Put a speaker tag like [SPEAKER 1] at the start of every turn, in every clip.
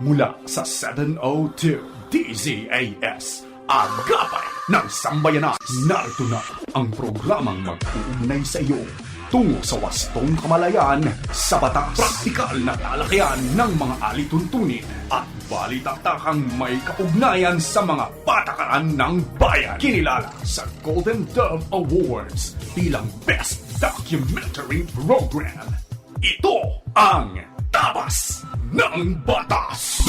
[SPEAKER 1] mula sa 702 DZAS, Agapay ng Sambayanan. Narito na ang programang mag-uugnay sa iyo tungo sa wastong kamalayan sa batas, praktikal na talakayan ng mga alituntunin at balitaktakang may kaugnayan sa mga patakaran ng bayan. Kinilala sa Golden Dove Awards bilang Best Documentary Program. Ito ang Tabas ng Batas!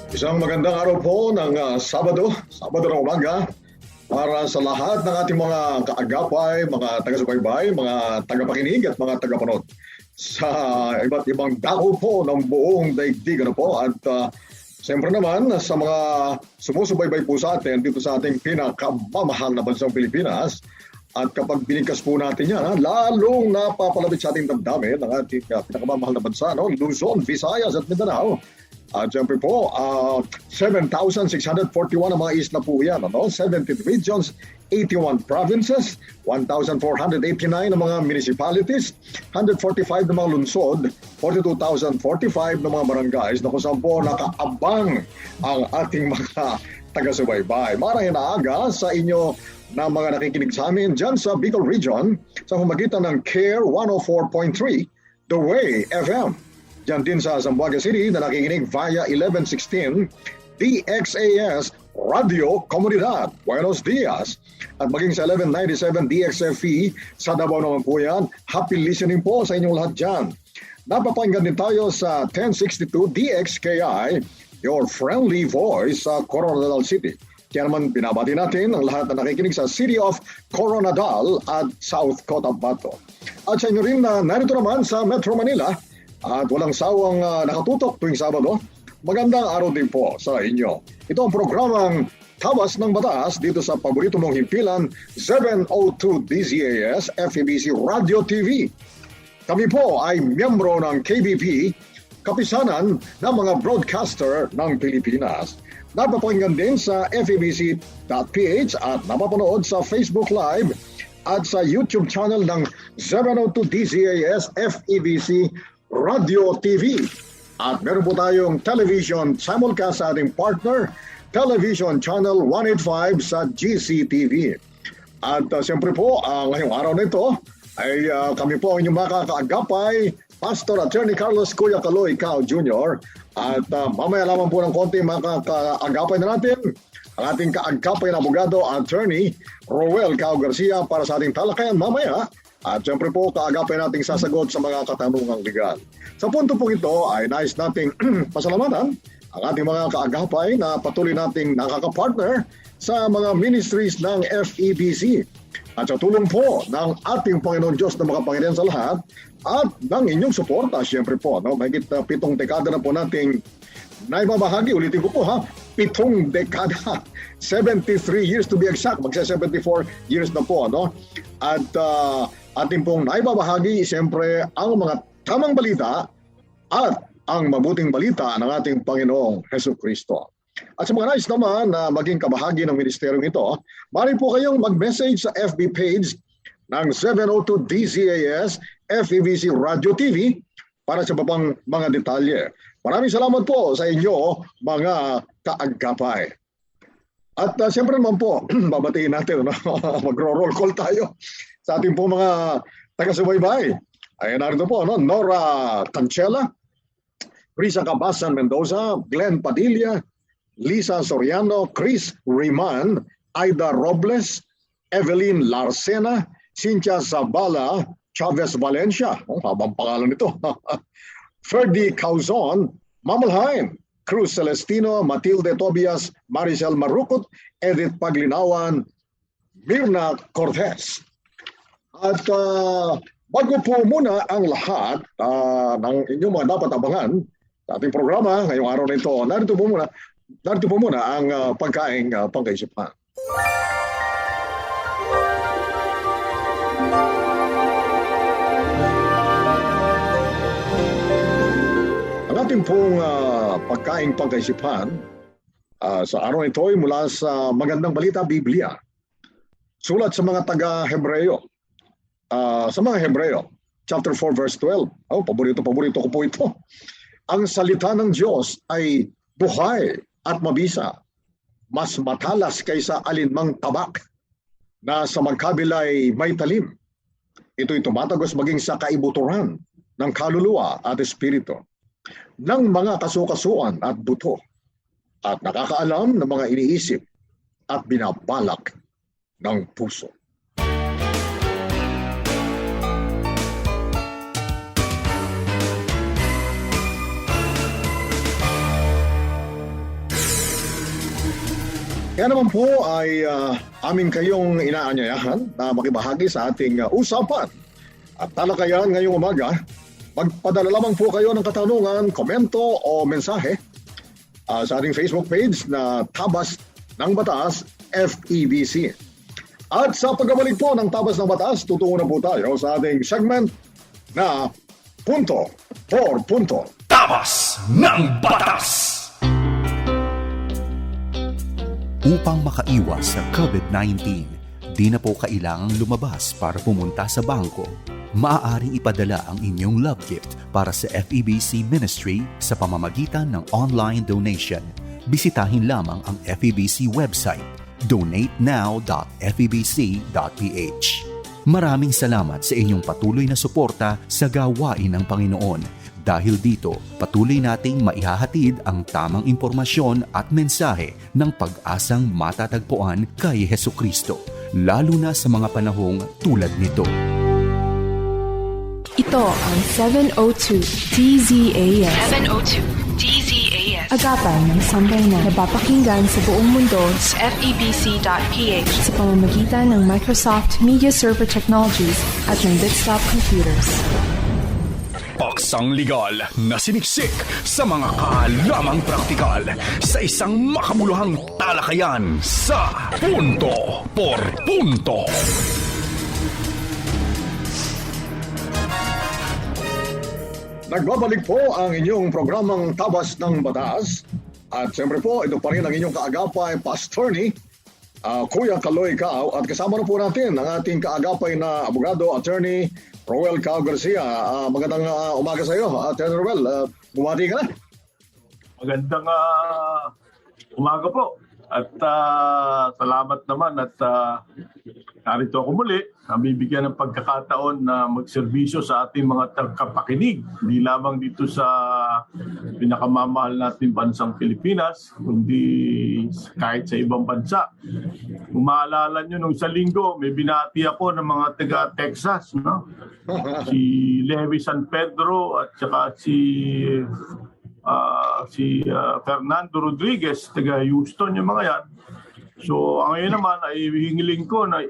[SPEAKER 2] Isang magandang araw po ng Sabado ng umaga para sa lahat ng ating mga kaagapay, mga taga-subaybay, mga tagapakinig at mga tagapanood sa iba't ibang dako po ng buong daigdig. At siyempre naman sa mga sumusubaybay po sa atin dito sa ating pinakamamahal na bansang Pilipinas. At kapag binigkas po natin yan, lalong napapalapit sa ating damdamin ng ating pinakamamahal na bansa, Luzon, Visayas at Mindanao. At siyempre po, 7,641 ang mga isla po yan. 17 regions, 81 provinces, 1,489 ang mga municipalities, 145 na mga lungsod, 42,045 na mga barangays na kung saan po nakaabang ang ating mga taga-subaybay. Marahil na aga sa inyo na mga nakikinig sa amin dyan sa Bicol Region sa pamagitan ng CARE 104.3 The Way FM. Diyan din sa Zamboanga City na nakikinig via 1116 DXAS Radio Comunidad. Buenos Dias. At maging sa 1197 DXFE sa Davao naman po yan. Happy listening po sa inyong lahat dyan. Napapakinggan din tayo sa 1062 DXKI, your friendly voice sa Coronadal City. Kaya naman binabati natin ang lahat na nakikinig sa City of Coronadal at South Cotabato. At sa inyo rin na narito naman sa Metro Manila at walang sawang nakatutok tuwing Sabado, magandang araw din po sa inyo. Ito ang programang Tabas ng Batas dito sa paborito mong himpilan 702 DZAS FEBC Radio TV. Kami po ay miyembro ng KBP, kapisanan ng mga broadcaster ng Pilipinas. Napapakinggan din sa febc.ph at napapanood sa Facebook Live at sa YouTube channel ng 702 DZAS FEBC Radio TV. At meron po tayong television simulcast sa ating partner, Television Channel 185 sa GCTV. At siyempre po, ngayong araw na ito ay kami po ang inyong makakaagapay, Pastor Attorney Carlos Kuya Kaloy Cao Jr. At mamaya lamang po ng konti makakaagapay na natin ang ating kaagapay na abogado, Attorney Roel Cao Garcia para sa ating talakayan mamaya. At siyempre po kaagapay nating sasagot sa mga katanungang legal. Sa punto po ito ay nais nating pasalamatan ang ating mga kaagapay na patuloy nating nakakapartner sa mga ministries ng FEBC. At sa tulong po ng ating Panginoon Diyos na makapangyarihan sa lahat at ng inyong suporta, siyempre po, mahigit 7 dekada na po nating naibabahagi, ulitin ko po 7 dekada, 73 years to be exact, magsa-74 years na po, At ating pong naibabahagi, siyempre, ang mga tamang balita at ang mabuting balita ng ating Panginoong Hesukristo. At sa mga nais naman na maging kabahagi ng ministeryong ito, maaari po kayong mag-message sa FB page ng 702 DZAS FEBC Radio TV para sa babang mga detalye. Maraming salamat po sa inyo mga kaagapay. At siyempre naman po, babatiin natin, magro-roll call tayo sa ating po mga taga-subaybay. Ay narito po, Nora Cancela, Risa Cabasan Mendoza, Glenn Padilla, Lisa Soriano, Chris Riman, Aida Robles, Evelyn Larcena, Cynthia Zabala, Chavez Valencia, habang pangalan nito, Ferdy Cauzon, Mamalhain, Cruz Celestino, Matilde Tobias, Maricel Marucot, Edith Paglinawan, Mirna Cortez. At bago po muna ang lahat ng inyong mga dapat abangan sa ating programa ngayong araw na ito, narito po muna ang pagkaing pangkaisipan. Ang ating pong pagkaing pangkaisipan sa araw na ito ay mula sa Magandang Balita Biblia. Sulat sa mga taga-Hebreo. Sa mga Hebreo, chapter 4, verse 12. Oh, paborito ko po ito. Ang salita ng Diyos ay buhay at mabisa, mas matalas kaysa alinmang tabak na sa magkabilay may talim. Ito'y tumatagos maging sa kaibuturan ng kaluluwa at espiritu, ng mga kasukasuan at buto, at nakakaalam ng mga iniisip at binabalak ng puso. Kaya naman po ay aming kayong inaanyayahan na makibahagi sa ating usapan at talakayan ngayong umaga. Magpadala lamang po kayo ng katanungan, komento o mensahe sa ating Facebook page na Tabas ng Batas FEBC. At sa pagbabalik po ng Tabas ng Batas, tutungo na po tayo sa ating segment na Punto por Punto.
[SPEAKER 1] Tabas ng Batas!
[SPEAKER 3] Upang makaiwas sa COVID-19, di na po kailangang lumabas para pumunta sa bangko. Maaaring ipadala ang inyong love gift para sa FEBC Ministry sa pamamagitan ng online donation. Bisitahin lamang ang FEBC website, donatenow.febc.ph. Maraming salamat sa inyong patuloy na suporta sa gawain ng Panginoon. Dahil dito, patuloy nating maihahatid ang tamang impormasyon at mensahe ng pag-asang matatagpuan kay Hesukristo, lalo na sa mga panahong tulad nito.
[SPEAKER 4] Ito ang 702 DZAS.
[SPEAKER 5] 702 DZAS.
[SPEAKER 4] Agapan ng sambayanan na napapakinggan sa buong mundo
[SPEAKER 5] sa FEBC.ph
[SPEAKER 4] sa pamamagitan ng Microsoft Media Server Technologies at ng Desktop Computers.
[SPEAKER 1] Paksang legal na siniksik sa mga kaalamang praktikal sa isang makabuluhang talakayan sa Punto por Punto.
[SPEAKER 2] Nagbabalik po ang inyong programang Tabas ng Batas. At siyempre po, ito pa rin ang inyong kaagapay, Pastorny, Kuya Kaloy Cao. At kasama na po natin ang ating kaagapay na abogado, Attorney Roel Cao Garcia. Magandang umaga sa iyo, Attorney Roel. Bumati ka na.
[SPEAKER 6] Magandang umaga po. At salamat naman at narito ako muli. Nabibigyan ng pagkakataon na magserbisyo sa ating mga tagapakinig. Hindi lamang dito sa pinakamamahal nating bansang Pilipinas, kundi kahit sa ibang bansa. Kung maalala nyo, nung sa linggo, may binati ako ng mga taga-Texas. No? Si Levi San Pedro at saka si Fernando Rodriguez, taga Houston, yung mga yan. So, ang ngayon naman ay hihingiling ko na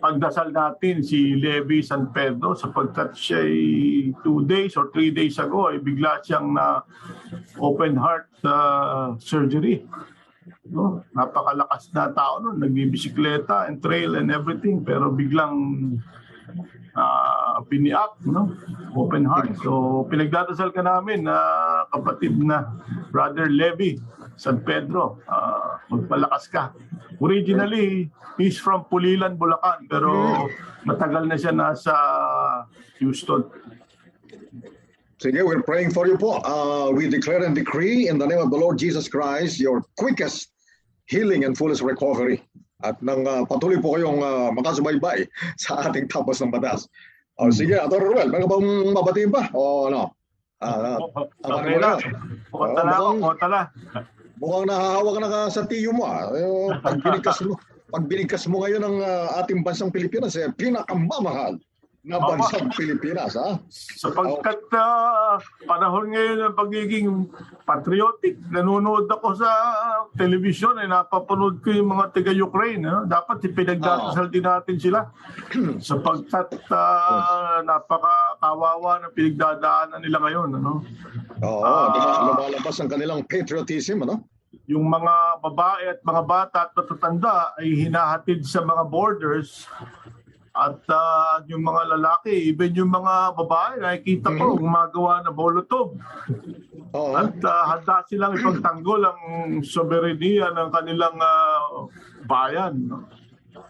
[SPEAKER 6] pagdasal natin si Levi San Pedro sapagkat siya 2 days or 3 days ago ay bigla siyang na open heart surgery. No? Napakalakas na tao nun, nagbibisikleta and trail and everything, pero biglang piniak, no? Open heart. So pinagdadasal ka namin na kapatid na Brother Levi San Pedro, magpalakas ka. Originally, he's from Pulilan, Bulacan, pero matagal na siya nasa Houston.
[SPEAKER 2] Sige, we're praying for you po. We declare and decree in the name of the Lord Jesus Christ your quickest healing and fullest recovery. At nang patuloy po kayong makasubaybay sa ating Tabas ng Batas. Sige, Atty. Ruel, may bang mabatiin pa? O ano?
[SPEAKER 6] Okay lang. Kota.
[SPEAKER 2] Mukhang nahahawa ka na sa tiyo mo. Pag binigkas mo ngayon ang ating bansang Pilipinas, pinakamamahal na bansang Pilipinas.
[SPEAKER 6] Sapagkat panahon ngayon ng pagiging patriotic, nanonood ako sa television, napapanood ko yung mga taga-Ukraine. Dapat ipinagdadasal din natin sila. Sapagkat napakakawawa na pinagdadaanan nila ngayon.
[SPEAKER 2] Lumalabas ang kanilang patriotism,
[SPEAKER 6] Yung mga babae at mga bata at matatanda ay hinahatid sa mga borders. At yung mga lalaki, even yung mga babae, nakikita ko gumagawa na molotov. At handa silang ipagtanggol ang soberenya ng kanilang bayan.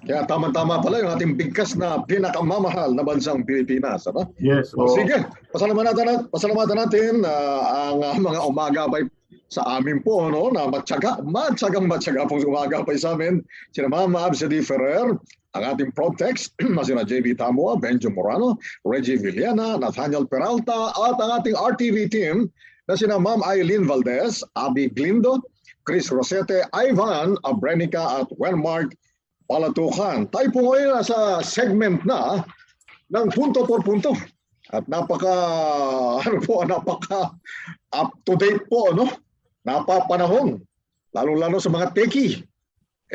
[SPEAKER 2] Kaya tama-tama pala yung ating bigkas na pinakamamahal na bansang Pilipinas. Ano?
[SPEAKER 6] Yes.
[SPEAKER 2] Sige, pasalamatan natin ang mga umagapay sa amin po, no, na matyagang pong umagapay sa amin. Sina Ma'am Absedi Ferrer, ang ating Protex, sina JB Tamua, Benjo Morano, Reggie Villana, Nathaniel Peralta, at ang ating RTV team na sina Ma'am Eileen Valdez, Abby Glindo, Chris Rosete, Ivan Abrenica, at Wenmark Palatukan. Tayo po ngayon sa segment na ng punto por punto. At napaka up-to-date po, no? Napapanahon, lalo-lalo sa mga teki.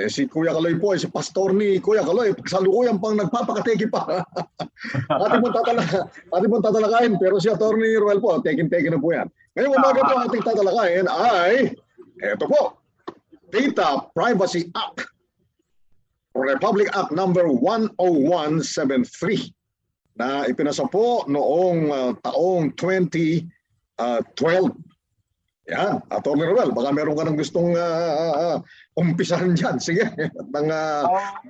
[SPEAKER 2] Si Kuya Kaloy po, si pastor ni Kuya Kaloy, salukuyan pang nagpapakateki pa. ating pong tatalakayin, pero si Attorney Ruel po, teki na po yan. Ngayon umaga po ating tatalakayin ay, eto po, Data Privacy Act, Republic Act number 10173 na ipinasa po noong taong 2012. Yan, Atty. Ruel, baka meron ka ng gustong umpisahan dyan. Sige, nang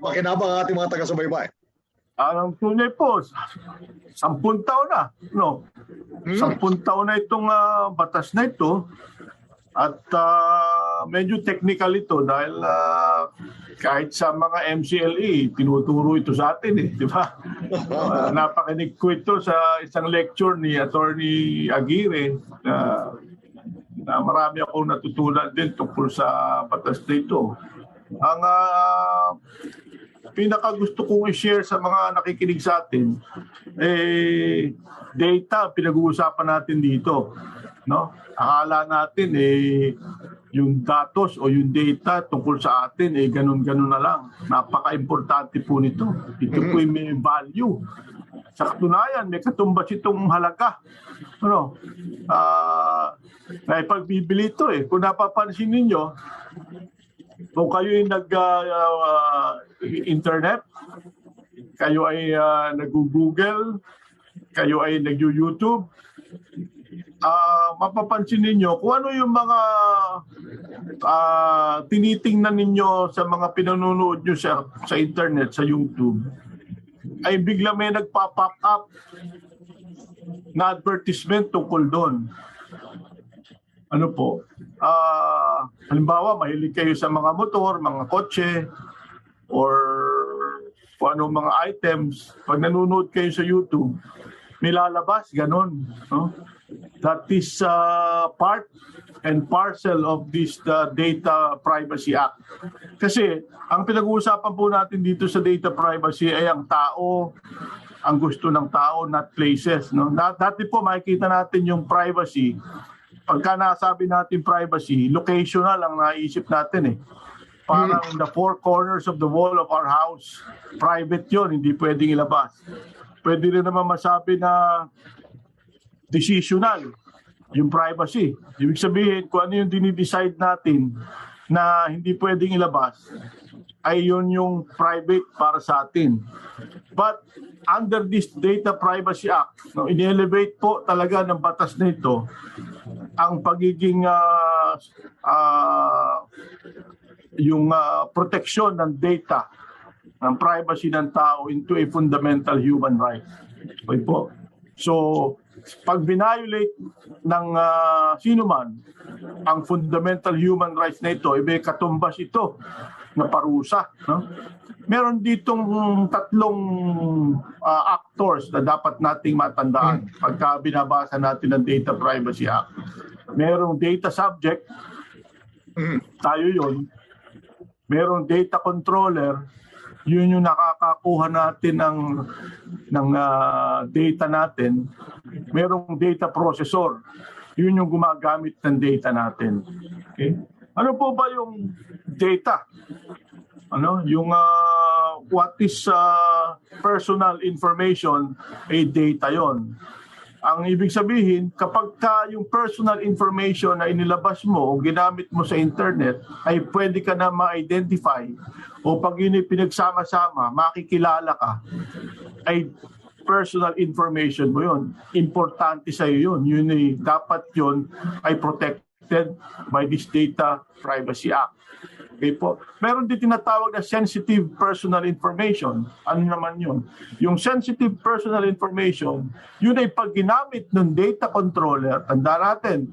[SPEAKER 2] makinabang ang ating mga taga-subaybay.
[SPEAKER 6] Ang tunay po, 10 taon na. No? 10 taon na itong batas na ito. At medyo technical ito dahil kahit sa mga MCLE, tinuturo ito sa atin di ba? Napakinig ko ito sa isang lecture ni Attorney Aguirre na marami akong natutunan din tungkol sa batas na ito. Ang pinakagusto kong i-share sa mga nakikinig sa atin, data, pinag-uusapan natin dito. No? Akala natin yung datos o yung data tungkol sa atin ganun-ganun na lang. Napaka-importante po nito. Ito po may value. Sa katunayan, may katumbas itong halaga. Ano? May pagbibili ito Kung napapansin ninyo, kung kayo ay nag-internet, kayo ay nag-google, kayo ay nag-YouTube, mapapansin ninyo kung ano yung mga tinitingnan ninyo sa mga pinanonood nyo sa internet, sa YouTube, ay bigla may nagpa-pop up na advertisement tungkol doon. Ano po? Halimbawa, mahilig kayo sa mga motor, mga kotse, or kung ano mga items. Pag nanonood kayo sa YouTube, may lalabas, ganon. No? That is part and parcel of this Data Privacy Act. Kasi ang pinag-uusapan po natin dito sa data privacy ay ang tao, ang gusto ng tao, not places. No? Dati po makikita natin yung privacy. Pagka nasabi natin privacy, locational ang naisip natin Parang the four corners of the wall of our house. Private yon, hindi pwedeng ilabas. Pwede rin naman masabi na decisional, yung privacy. Ibig sabihin, kung ano yung dinidecide natin na hindi pwedeng ilabas, ay yun yung private para sa atin. But under this Data Privacy Act, in-elevate po talaga ng batas na ito ang pagiging yung proteksyon ng data, ng privacy ng tao into a fundamental human right. Okay po. So, pag violate ng sino man ang fundamental human rights na ito, may katumbas ito na parusa. No? Meron ditong tatlong actors na dapat nating matandaan pagka binabasa natin ang Data Privacy Act. Merong data subject, tayo yun. Merong data controller, yun yung nakakakuha natin ng data natin. Merong data processor, yun yung gumagamit ng data natin. Okay? Ano po ba yung data? Yung what is personal information, data yon. Ang ibig sabihin, kapag yung personal information na inilabas mo o ginamit mo sa internet, ay pwede ka na ma-identify o pag yun ay pinagsama-sama, makikilala ka, ay personal information mo yun. Importante sa iyo yun. Dapat yun ay protected by this Data Privacy Act. Okay po. Meron din tinatawag na sensitive personal information. Ano naman yun? Yung sensitive personal information, yun ay pag ginamit ng data controller, tanda natin,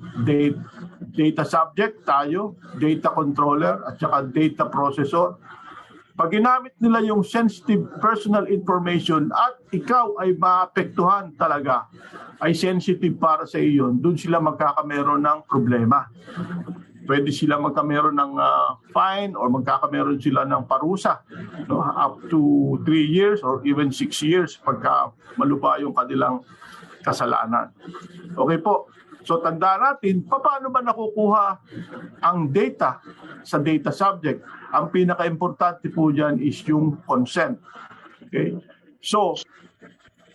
[SPEAKER 6] data subject tayo, data controller, at saka data processor. Pag ginamit nila yung sensitive personal information at ikaw ay maapektuhan talaga, ay sensitive para sa iyo yun, doon sila magkakameron ng problema. Pwede sila magkameron ng fine or magkakameron sila ng parusa, no? Up to 3 years or even 6 years pagka malupa yung kanilang kasalanan. Okay po. So tandaan natin, paano ba nakukuha ang data sa data subject? Ang pinaka-importante po dyan is yung consent. Okay? So,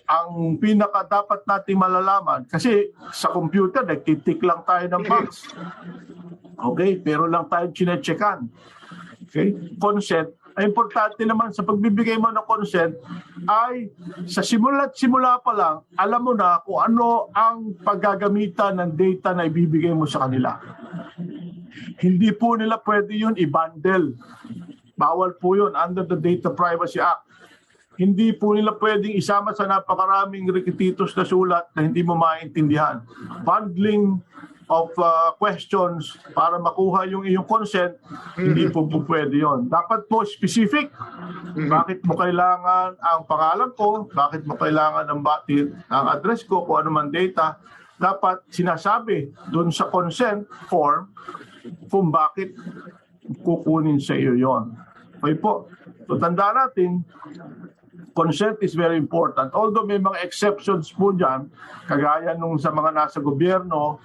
[SPEAKER 6] ang pinaka dapat nating malalaman, kasi sa computer, nagtitik lang tayo ng box. Okay? Pero lang tayo chine-checkan. Okay? Consent. Ang importante naman sa pagbibigay mo ng consent ay sa simula pa lang, alam mo na kung ano ang paggagamitan ng data na ibibigay mo sa kanila. Hindi po nila pwede yun i-bundle. Bawal po yun under the Data Privacy Act. Hindi po nila pwedeng isama sa napakaraming requisitos na sulat na hindi mo maintindihan. Bundling of questions para makuha yung iyong consent, hindi po pwede yun. Dapat po specific. Bakit mo kailangan ang pangalan ko? Bakit mo kailangan ang address ko? Kung ano man data. Dapat sinasabi doon sa consent form kung bakit kukunin sa iyo yon. Okay po. So tandaan natin, consent is very important. Although may mga exceptions po dyan, kagaya nung sa mga nasa gobyerno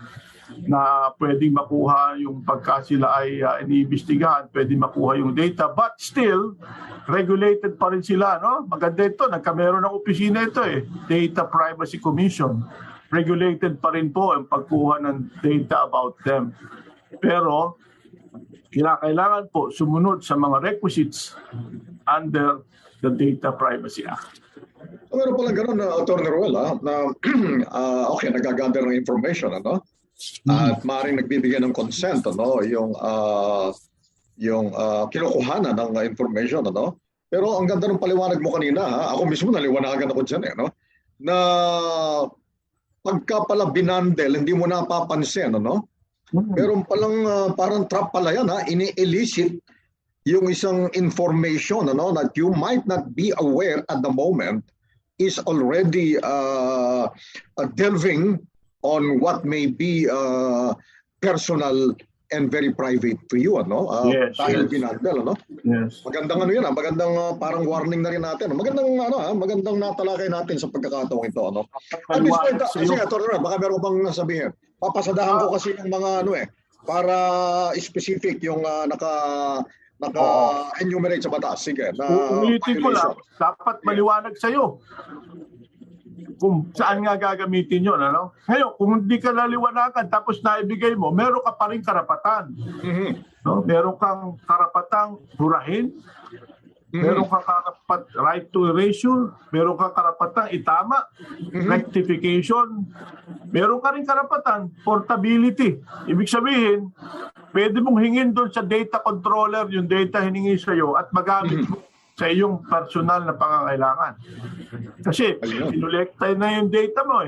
[SPEAKER 6] na pwedeng makuha yung pagka sila ay iniimbestigahan, pwedeng makuha yung data, but still, regulated pa rin sila. No? Maganda ito, nagkameron ng opisina ito Data Privacy Commission. Regulated pa rin po ang pagkuha ng data about them. Pero, kailangan po sumunod sa mga requisites under the Data Privacy Act.
[SPEAKER 2] Meron pala gano'n na Atty. Ruel, na okay, nagagather ng information, ano? At maaaring nagbibigay ng consent, ano? Yung kinukuhanan ng information, ano? Pero ang ganda ng paliwanag mo kanina, ako mismo naliwanagan ako dyan, no? Na pagka pala binandel, hindi mo napapansin, ano? Pero palang parang trap pala yan, ini-elicit yung isang information, ano, that you might not be aware at the moment is already delving on what may be personal and very private to you, ano?
[SPEAKER 6] Yes,
[SPEAKER 2] Dahil
[SPEAKER 6] yes.
[SPEAKER 2] binandel, ano?
[SPEAKER 6] Yes.
[SPEAKER 2] Magandang yan, magandang parang warning na rin natin. Magandang magandang natalakay natin sa pagkakataong ito, ano? At this point, kasi Atty. baka meron bang sabihin. Papasadahan ko kasi ng mga para specific yung naka-enumerate sa batas. Sige.
[SPEAKER 6] Ulitin ko lang, dapat maliwanag sa'yo kung saan nga gagamitin yun. Ano? Ngayon, kung hindi ka naliwanagan tapos naibigay mo, meron ka pa rin karapatan. No? Meron kang karapatang burahin, meron kang right to erasure, meron kang karapatang itama, rectification, meron ka rin karapatan, portability. Ibig sabihin, pwede mong hingin doon sa data controller yung data hiningi sa iyo at magamit mo sa iyong personal na pangangailangan. Kasi inolekta na yung data mo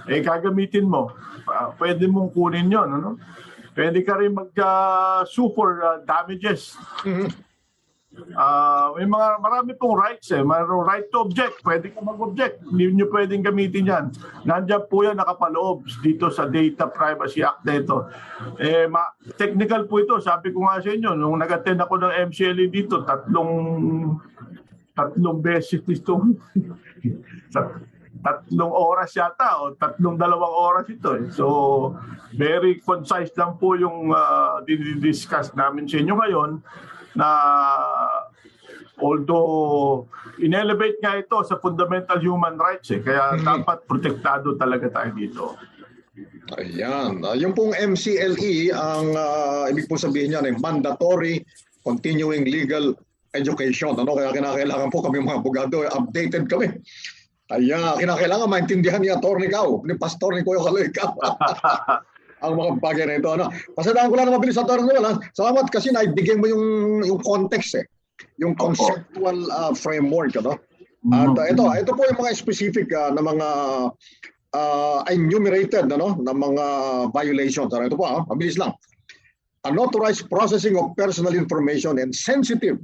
[SPEAKER 6] gagamitin mo. Pwede mong kunin yon, ano? Pwede ka rin mag-sue for damages. May marami pong rights mayroong right to object, pwede ka mag-object, hindi nyo pwedeng gamitin yan. Nandiyan po yan nakapaloob dito sa Data Privacy Act na ito. Technical po ito, sabi ko nga sa inyo nung nag-attend ako ng MCLE dito, tatlong beses dito 3 oras yata o 2 oras ito So very concise lang po yung discuss namin sa inyo ngayon, na although in-elevate nga ito sa fundamental human rights kaya dapat protektado talaga tayo dito.
[SPEAKER 2] Ayan. Yung pong MCLE, ang ibig po sabihin niyan ay mandatory continuing legal education. Ano? Kaya kinakailangan po kami mga abogado, updated kami. Kaya kinakailangan maintindihan ni Atty. Kao, ni Pastor ni Kuya Kaloy Kao. ang mga bagay na ito. Ano? Pasadaan ko lang na mabilis, Atty. Noel. Salamat kasi naibigay mo yung context yung conceptual framework. Ano? At ito po yung mga specific na mga enumerated na mga violations. Ito po, mabilis lang. Unauthorized processing of personal information and sensitive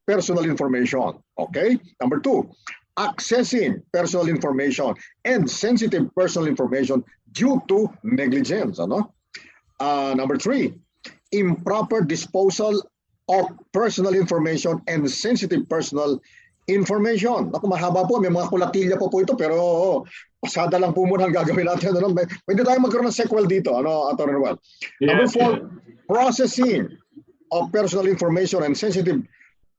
[SPEAKER 2] personal information. Okay? Number 2, accessing personal information and sensitive personal information due to negligence. Number 3, improper disposal of personal information and sensitive personal information. Naku, mahaba po. May mga kulatilya po ito pero pasada lang po muna ang gagawin natin. Pwede tayo magkaroon ng sequel dito, Atty. Noel. Number 4, processing of personal information and sensitive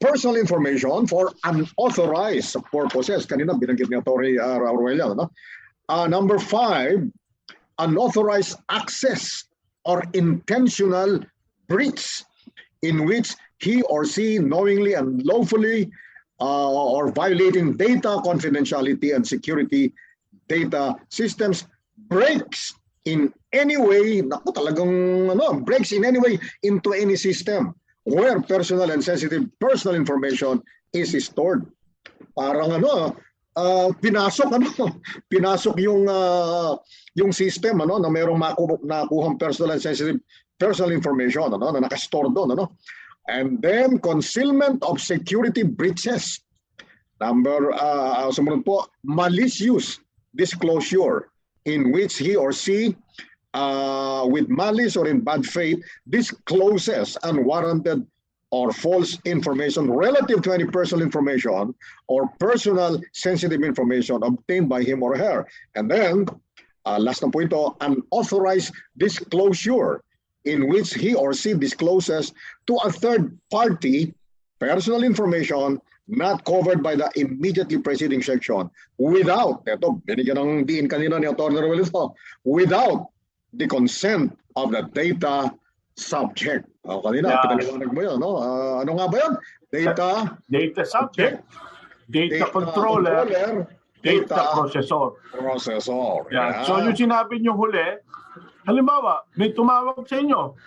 [SPEAKER 2] personal information for unauthorized purposes. Kanina binanggit ni Atty. Ruel yan. Number 5, unauthorized access or intentional breach in which he or she knowingly and lawfully or violating data confidentiality and security data systems breaks in any way, breaks in any way into any system where personal and sensitive personal information is stored. Parang pinasok yung system na mayroong nakuhang personal and sensitive personal information na nakastore doon. And then concealment of security breaches. Sumunod po, malicious disclosure in which he or she with malice or in bad faith discloses unwarranted or false information relative to any personal information or personal sensitive information obtained by him or her. And then, last na po ito, unauthorized disclosure in which he or she discloses to a third party personal information not covered by the immediately preceding section without, binigyan ng diin kanina ni Atty. Noel ito, without the consent of the data subject. Kanina, pinaliwanag mo yun. Ano nga ba yun?
[SPEAKER 6] Data subject, data controller, data processor. Yeah. So yung sinabi nyo huli, halimbawa, may tumawag sa inyo,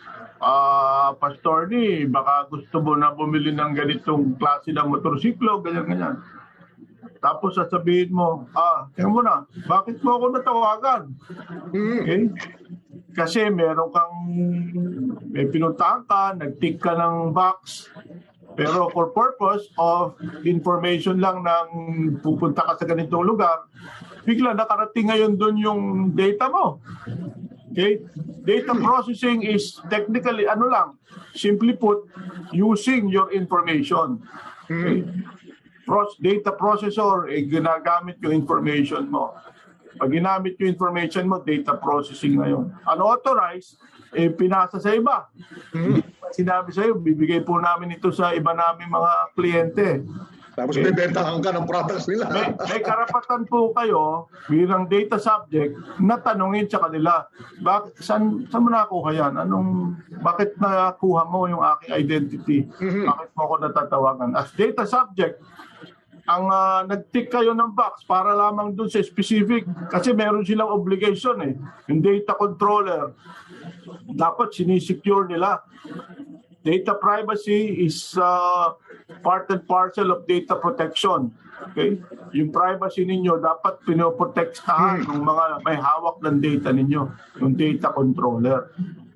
[SPEAKER 6] Pastor ni, baka gusto mo na bumili ng ganitong klase ng motorsiklo, ganyan-ganyan. Tapos sasabihin mo, tingnan mo na, bakit mo ako natawagan? Okay? Kasi may pinuntahan ka, nag-tick ka ng box, pero for purpose of information lang ng pupunta ka sa ganitong lugar, bigla nakarating ngayon doon yung data mo. Okay? Data processing is technically, simply put, using your information. Okay? Data processor, ginagamit yung information mo. Pag ginamit yung information mo, data processing ngayon. Unauthorized, pinasa sa iba. Sinabi sa'yo, bibigay po namin ito sa iba namin mga kliyente.
[SPEAKER 2] Tapos bibentahan ka ng products nila.
[SPEAKER 6] May karapatan po kayo bilang data subject na tanungin sa kanila, saan mo nakuha yan? Bakit nakuha mo yung aking identity? Bakit mo ako natatawagan? As data subject, ang nag-tick kayo ng box para lamang dun sa specific kasi meron silang obligation yung data controller dapat sinisecure nila. Data privacy is part and parcel of data protection. Okay? Yung privacy ninyo dapat pinoprotektahan ng mga may hawak ng data ninyo, yung data controller.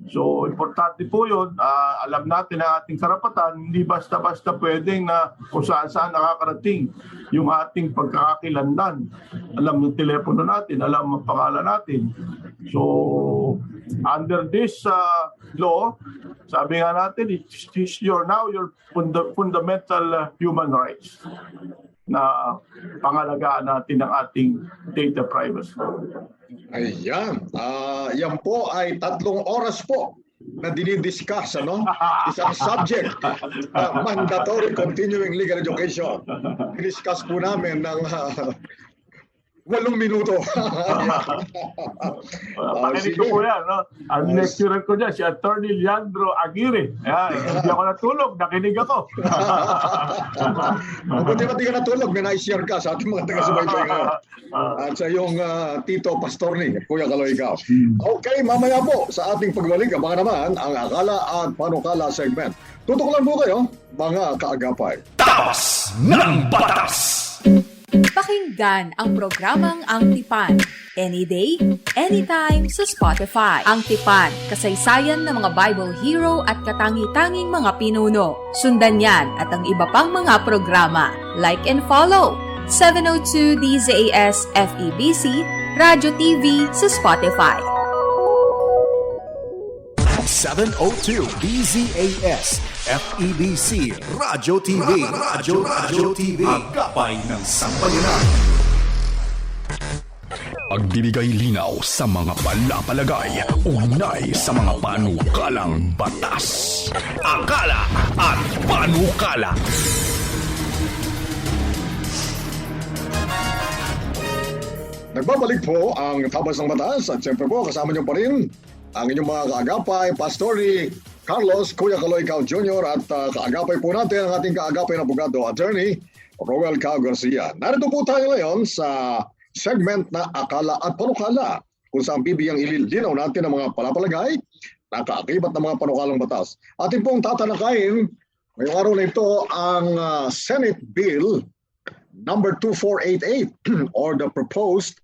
[SPEAKER 6] So, importante po yun. Alam natin na ating karapatan, hindi basta-basta pwedeng na kung saan nakakarating yung ating pagkakakilanlan. Alam ng telepono natin, alam ang pangalan natin. So, under this law, sabi nga natin, it's your fundamental human rights na pangalagaan natin ng ating data privacy.
[SPEAKER 2] Ayan. Yan po ay 3 oras po na dinidiscuss, isang subject, mandatory continuing legal education. Discuss po namin ng 8 minuto.
[SPEAKER 6] Pakinig ko po yan. No? Ang lecturer ko dyan, si Attorney Leandro Aguirre. Ayan, hindi ako natulog, nakinig ako.
[SPEAKER 2] Buti ba di ka natulog, may na-share ka sa ating mga taga-subaybay ngayon. At sa iyong Tito Pastorni, Kuya Kaloy ikaw. Okay, mamaya po sa ating pagbalik, abangan naman ang Akala at Panukala segment. Tutok lang po kayo, mga kaagapay.
[SPEAKER 1] Tapas ng Batas!
[SPEAKER 7] Pakinggan ang programang Ang Tipan. Any day, anytime sa Spotify. Ang Tipan, kasaysayan ng mga Bible hero at katangi-tanging mga pinuno. Sundan yan at ang iba pang mga programa. Like and follow 702 DZAS FEBC Radio TV sa Spotify.
[SPEAKER 3] 702 DZAS FEBC Radio TV. Radio TV.
[SPEAKER 1] Agapay ng Sambayanan. Pagbibigay linaw sa mga palapalagay, ugnay sa mga panukalang batas. Akala at Panukala.
[SPEAKER 2] Nagbabalik po ang Tabas ng Batas at siyempre po kasama niyo pa rin ang inyong mga kaagapay, Pastori Carlos, Kuya Kaloy Cao Jr. at kaagapay po natin ang ating kaagapay na abogado, Attorney Roel Cao Garcia. Narito po tayo ngayon sa segment na Akala at Panukala kung saan bibiyang ililinaw natin ang mga palapalagay na kaakibat ng mga panukalang batas. Ating pong tatalakayin ngayong araw na ito ang Senate Bill number 2488 or the proposed,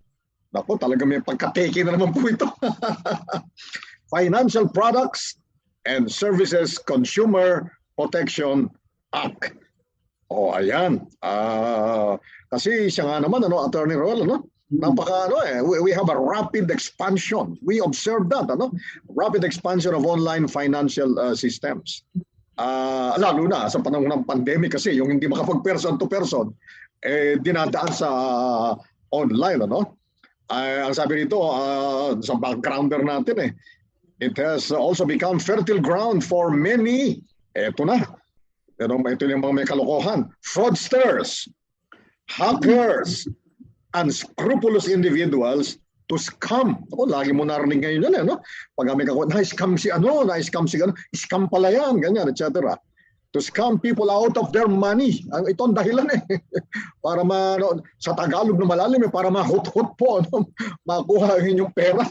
[SPEAKER 2] naku talaga may pagkateke na naman po ito, Financial Products and Services Consumer Protection Act. O ayan, kasi siya nga naman, Attorney Roel, napaka, we have a rapid expansion. We observed that, rapid expansion of online financial systems. Lalo na sa panahon ng pandemic kasi, yung hindi makapag-person to person, dinadaan sa online, ang sabi nito, sa backgrounder natin, it has also become fertile ground for many, ito yung mga may kalokohan, fraudsters, hackers, unscrupulous individuals to scam. Lagi mo narinig ngayon yan, pag may kakuha, na-scam si scam pala yan, ganyan, etc. To scam people out of their money. Ito ang dahilan para sa Tagalog na malalim, para mahut-hut po, makuha ang inyong pera.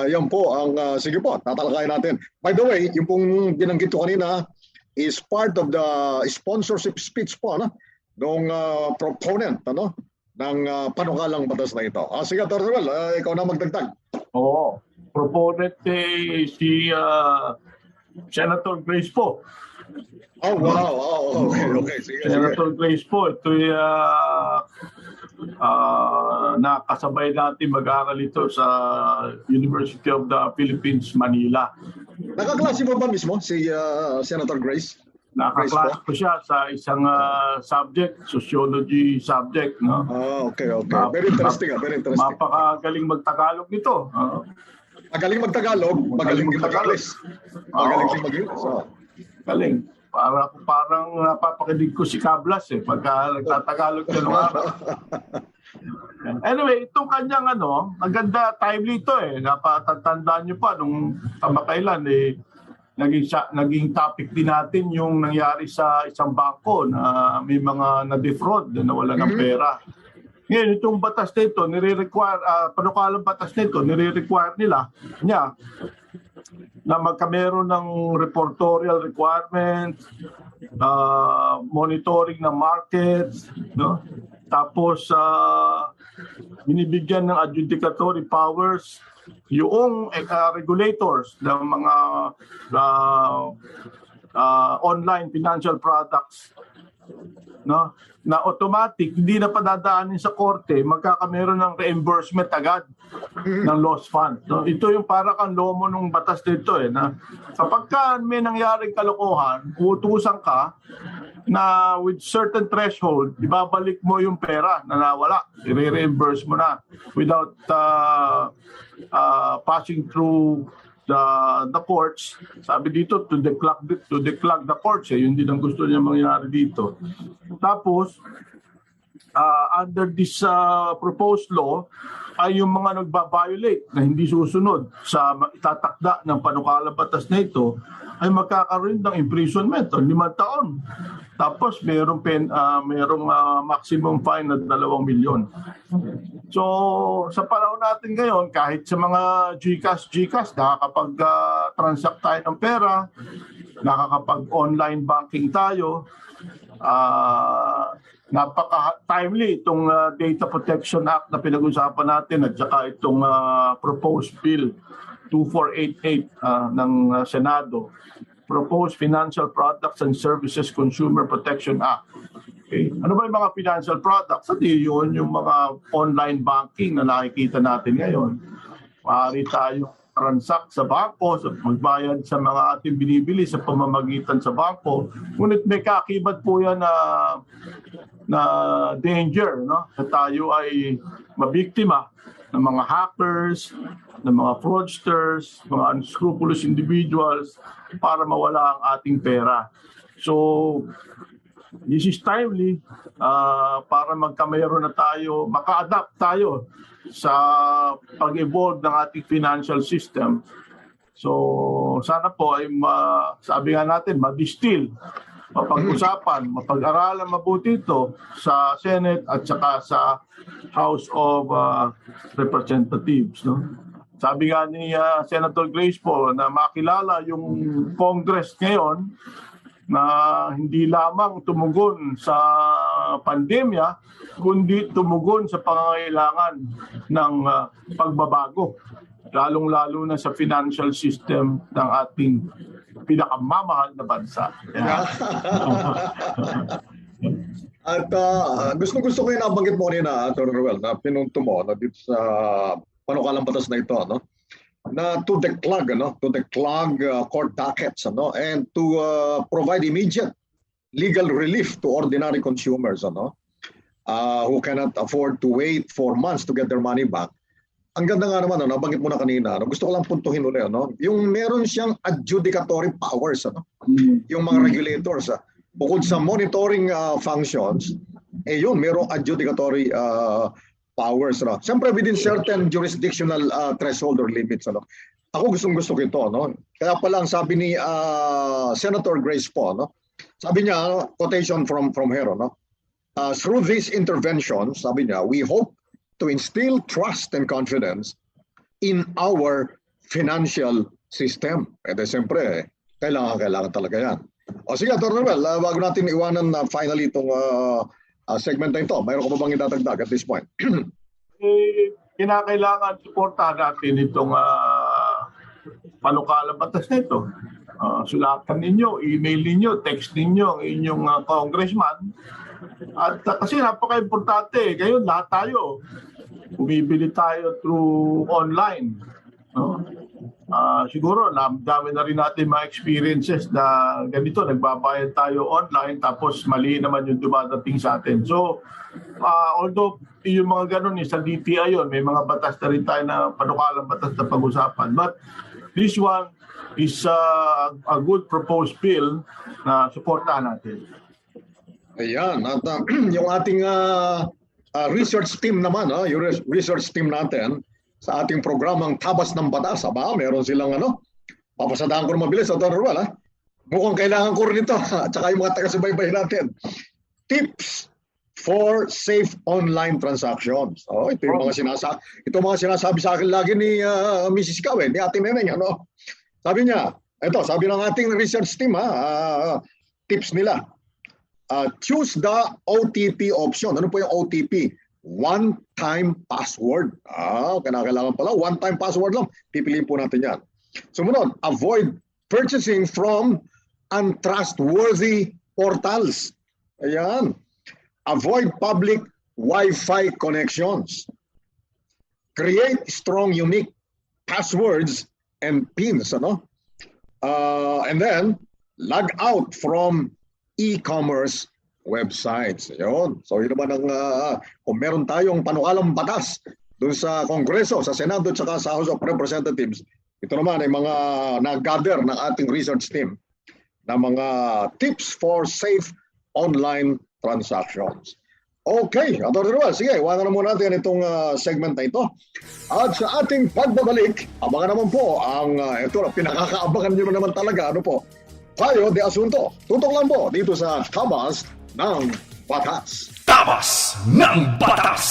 [SPEAKER 2] Yan po ang, sige po, tatalakayin natin. By the way, yung pong binanggit ko kanina is part of the sponsorship speech po, nung proponent, ng panukalang batas na ito. Sige, Torrel, ikaw na magdagdag.
[SPEAKER 6] Oo. Proponent si Senator Grace po.
[SPEAKER 2] Oh, wow. Okay. Sige.
[SPEAKER 6] Senator Grace po, ito'y nakasabay natin mag-aaral ito sa University of the Philippines, Manila.
[SPEAKER 2] Nakaklase mo ba mismo si Senator Grace?
[SPEAKER 6] Nakaklase ko siya sa isang subject, sociology subject.
[SPEAKER 2] Okay. Very interesting.
[SPEAKER 6] Mapakagaling magtagalog nito.
[SPEAKER 2] Magaling magtagalog, magaling mag-English. Magaling din mag-English.
[SPEAKER 6] Galing. Parang napapakinig ko si Kablas pagka nagtatagalog ka ng araw. Anyway, itong kanyang maganda timely ito napatatandaan nyo pa nung kamakailan naging topic din natin yung nangyari sa isang bangko na may mga na-defraud na wala ng pera. Ngayon, itong batas na ito, panukalang batas na ito, nire-require niya na magkameron ng reportorial requirements, monitoring ng markets, tapos binibigyan ng adjudicatory powers yung regulators ng mga online financial products, na automatic, hindi na padadaanin sa korte, magkakameron ng reimbursement agad ng lost fund. Ito yung para kang lomo ng batas dito na kapag may nangyaring kalokohan, uutusan ka na with certain threshold, ibabalik mo yung pera na nawala. I-reimburse mo na without passing through the courts. Sabi dito, to declog the courts. Yun din ang gusto niya mangyari dito. Tapos, under this proposed law ay yung mga nagba-violate na hindi susunod sa itatakda ng panukalang batas na ito ay magkakaroon ng imprisonment o 5 taon. Tapos merong maximum fine na 2 milyon. So sa panahon natin ngayon, kahit sa mga GCash, nakakapag-transact tayo ng pera, nakakapag-online banking tayo, napaka-timely itong Data Protection Act na pinag-usapan natin at saka itong proposed bill 2488 ng Senado, Proposed Financial Products and Services Consumer Protection Act. Okay. Ano ba yung mga financial products? At yun yung mga online banking na nakikita natin ngayon. Maaari tayo transact sa bangko, magbayad sa mga ating binibili sa pamamagitan sa bangko. Ngunit may kaakibat po yan na danger, no? Na tayo ay mabiktima ng mga hackers, ng mga fraudsters, mga unscrupulous individuals para mawala ang ating pera. So, this is timely para magkamayroon na tayo, maka-adapt tayo sa pag-evolve ng ating financial system. So, sana po ay sabi nga natin, ma-distill, mapag-usapan, mapag-aralan mabuti ito sa Senate at saka sa House of Representatives. No? Sabi nga ni Senator Grace po na makilala yung Congress ngayon na hindi lamang tumugon sa pandemya, kundi tumugon sa pangangailangan ng pagbabago, lalong-lalo na sa financial system ng ating pinakamamahal na bansa. Yeah.
[SPEAKER 2] At gusto ko yung nabanggit mo kanina, Atty. Ruel, na pinunto mo dito sa panukalang batas na ito, no? Na to declog court dockets, and to provide immediate legal relief to ordinary consumers, who cannot afford to wait for months to get their money back. Ang ganda nga naman, nabanggit mo na kanina, gusto ko lang puntuhin ulit, yung meron siyang adjudicatory powers, yung mga regulators, bukod sa monitoring functions, yun, merong adjudicatory powers. Siyempre within certain jurisdictional threshold or limits. Ako gusto ko ito. Kaya pala ang sabi ni Senator Grace po, sabi niya, quotation from her, through these interventions, sabi niya, we hope to instill trust and confidence in our financial system. Siyempre, kailangan talaga yan. O sige, Atty. Ruel, bago natin iwanan na finally itong segment na ito, mayroon ko ba bang idadagdag at this point?
[SPEAKER 6] Kinakailangan suportahan natin itong panukalang batas na ito. Sulatan ninyo, email ninyo, text ninyo ang inyong congressman. At kasi napaka-importante, ngayon lahat tayo, bumibili tayo through online. Siguro, dami na rin natin mga experiences na ganito, nagbabayad tayo online tapos mali naman yung dumadating sa atin. So, although yung mga ganun sa DTI yun, may mga batas na rin tayo na panukalang batas na pag-usapan. But this one is a good proposed bill na suportahan natin.
[SPEAKER 2] Ayan, at yung ating research team naman, yung research team natin, sa ating programang Tabas ng Batas, meron silang papasadahan ko na mabilis, Atty. Ruel, mukhang kailangan ko rin ito, at saka yung mga taga-subaybay natin. Tips for safe online transactions. Ito yung mga sinasabi sa akin lagi ni Mrs. Kawe, ni Ate Neneng, Sabi niya, sabi ng ating research team, tips nila. Choose the OTP option. Ano po yung OTP? One-time password. Kailangan pala. One-time password lang. Pipiliin po natin yan. Sumunod, avoid purchasing from untrustworthy portals. Ayan. Avoid public Wi-Fi connections. Create strong, unique passwords and pins. And then, log out from e-commerce websites. Yun. So yun naman ang kung meron tayong panukalang batas doon sa Kongreso, sa Senado at saka sa House of Representatives, ito naman ay mga nag-gather ng ating research team na mga tips for safe online transactions. Okay, Atty. Ruel, sige, iwanan na muna natin itong segment na ito. At sa ating pagbabalik, abangan naman po ang ito na pinakakaabangan nyo na naman talaga, ano po, Payo de Asunto. Tutok lang po dito sa Tabas ng Batas.
[SPEAKER 1] Tabas ng Batas!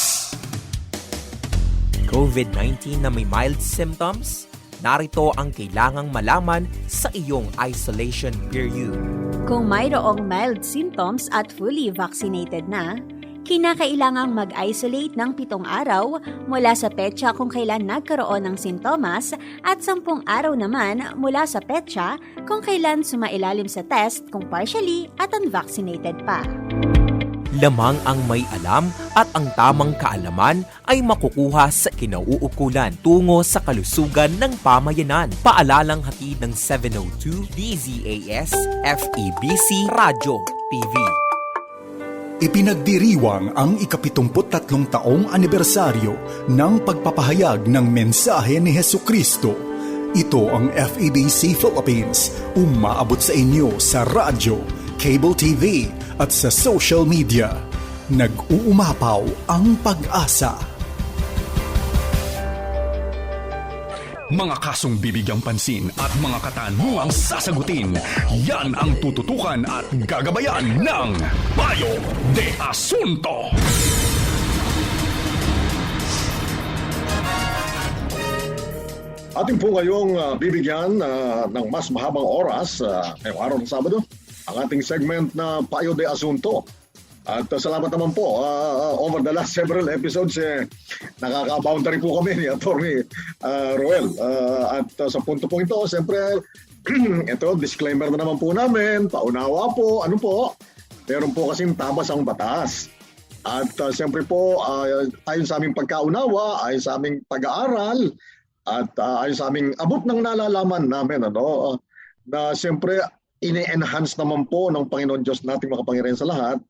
[SPEAKER 8] COVID-19 na may mild symptoms? Narito ang kailangang malaman sa iyong isolation period.
[SPEAKER 9] Kung mayroong mild symptoms at fully vaccinated na, kinakailangang mag-isolate ng 7 araw mula sa petsa kung kailan nagkaroon ng sintomas at 10 araw naman mula sa petsa kung kailan sumailalim sa test kung partially at unvaccinated pa.
[SPEAKER 8] Lamang ang may alam at ang tamang kaalaman ay makukuha sa kinauukulan tungo sa kalusugan ng pamayanan. Paalalang hatid ng 702 DZAS FEBC Radyo TV.
[SPEAKER 3] Ipinagdiriwang ang ika-73 taong anibersaryo ng pagpapahayag ng mensahe ni Hesukristo. Ito ang FEBC Philippines, umaabot sa inyo sa radyo, cable TV at sa social media. Nag-uumapaw ang pag-asa.
[SPEAKER 1] Mga kasong bibigyang pansin at mga katanungang sasagutin, yan ang tututukan at gagabayan ng Payo de Asunto.
[SPEAKER 2] Ating po ngayong bibigyan ng mas mahabang oras ngayong araw ng Sabado, ang ating segment na Payo de Asunto. At salamat naman po, over the last several episodes, nakaka-boundary po kami ni Atty. Ruel. At sa punto po ito, siyempre, ito, disclaimer na naman po namin, paunawa po, ano po, meron po kasing tabas ang batas. At siyempre po, ayon sa aming pagkaunawa, ayon sa aming pag-aaral, at ayon sa aming abot ng nalalaman namin, na siyempre, ine-enhance naman po ng Panginoon Diyos nating makapangyarihan sa lahat,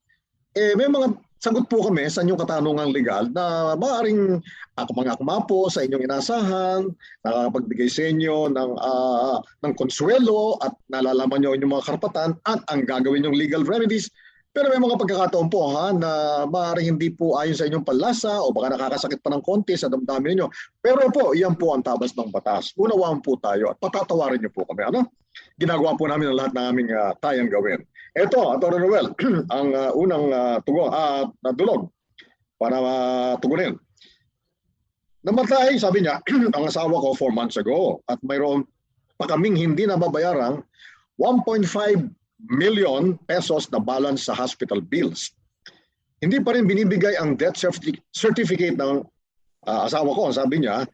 [SPEAKER 2] may mga sagot po kami sa inyong katanungang legal na maaaring mga akma po sa inyong inasahan, nakapagbigay sa inyo ng konsuelo at nalalaman nyo inyong mga karapatan at ang gagawin yung legal remedies. Pero may mga pagkakataon po na maaaring hindi po ayon sa inyong panlasa o baka nakakasakit pa ng konti sa damdamin ninyo. Pero po, iyan po ang tabas ng batas. Unawaan po tayo at patatawarin niyo po kami. Ginagawa po namin ang lahat ng aming tayang gawin. Ito, Atty. Ruel, ang unang dulog para tugunin. Namatay, sabi niya, ang asawa ko 4 months ago at mayroon pa kaming hindi nababayarang 1.5 million pesos na balance sa hospital bills. Hindi pa rin binibigay ang death certificate ng asawa ko, sabi niya,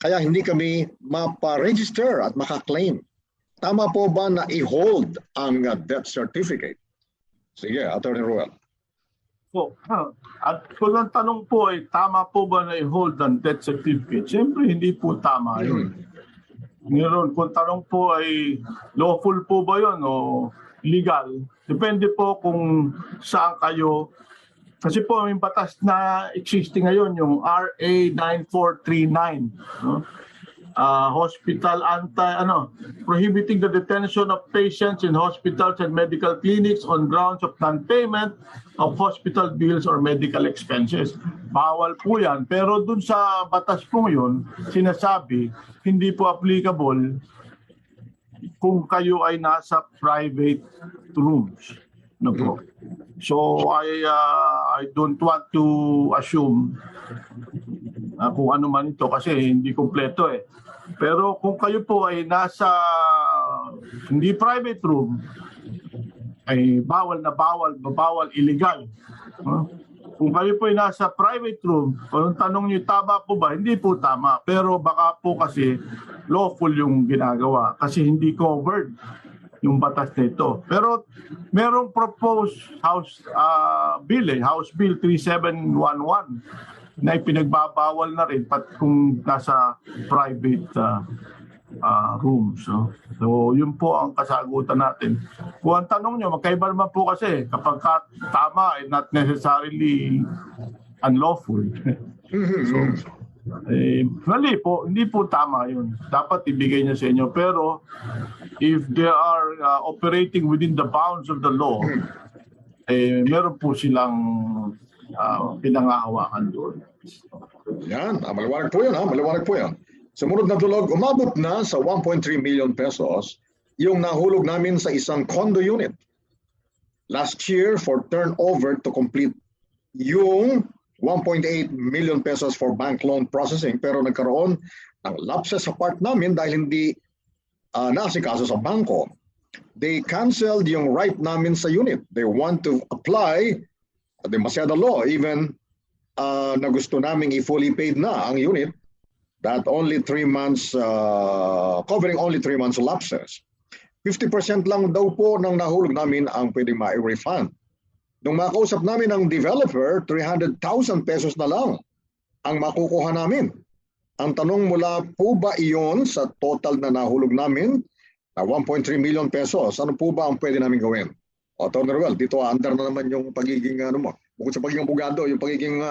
[SPEAKER 2] kaya hindi kami mapa-register at maka-claim. Tama po ba na i-hold ang death certificate? Sige, Atty. Ruel.
[SPEAKER 6] Po, at kung ang tanong po ay tama po ba na i-hold ang death certificate? Siyempre hindi po tama yun. Ngayon, kung tanong po ay lawful po ba yun o legal? Depende po kung saan kayo. Kasi po may batas na existing ngayon, yung RA 9439. No? Hospital prohibiting the detention of patients in hospitals and medical clinics on grounds of non-payment of hospital bills or medical expenses. Bawal po yan. Pero dun sa batas po yun, sinasabi, hindi po applicable kung kayo ay nasa private rooms. No po. So I don't want to assume kung ano man ito kasi hindi kompleto eh. Pero kung kayo po ay nasa hindi private room, ay bawal, illegal. Kung kayo po ay nasa private room, kung tanong niyo tama po ba, hindi po tama. Pero baka po kasi lawful yung ginagawa kasi hindi covered yung batas nito. Pero merong proposed House Bill 3711 na ipinagbabawal na rin kung nasa private rooms. So yun po ang kasagutan natin. Kung ang tanong nyo, magkaiba naman po kasi kapag tama ay not necessarily unlawful. So, mali po, hindi po tama yun. Dapat ibigay niya sa inyo. Pero if they are operating within the bounds of the law, meron po silang pinangahawakan doon.
[SPEAKER 2] Yan, maliwanag po yan, maliwanag po yan. Sumunod na tulog, umabot na sa 1.3 million pesos yung nahulog namin sa isang condo unit. Last year for turnover to complete yung 1.8 million pesos for bank loan processing, pero nagkaroon ng lapses sa part namin dahil hindi naasikaso sa bangko. They canceled yung right namin sa unit. They want to apply the Masyada law even na gusto naming i-fully paid na ang unit that only 3 months, covering only 3 months lapses. 50% lang daw po ng nahulog namin ang pwedeng ma-refund. Nung makausap namin ang developer, 300,000 pesos na lang ang makukuha namin. Ang tanong, mula po ba iyon sa total na nahulog namin na 1.3 million pesos? Ano po ba ang pwede namin gawin? O, Atty. Ruel, dito under na naman yung pagiging, bukod sa pagiging abogado, yung pagiging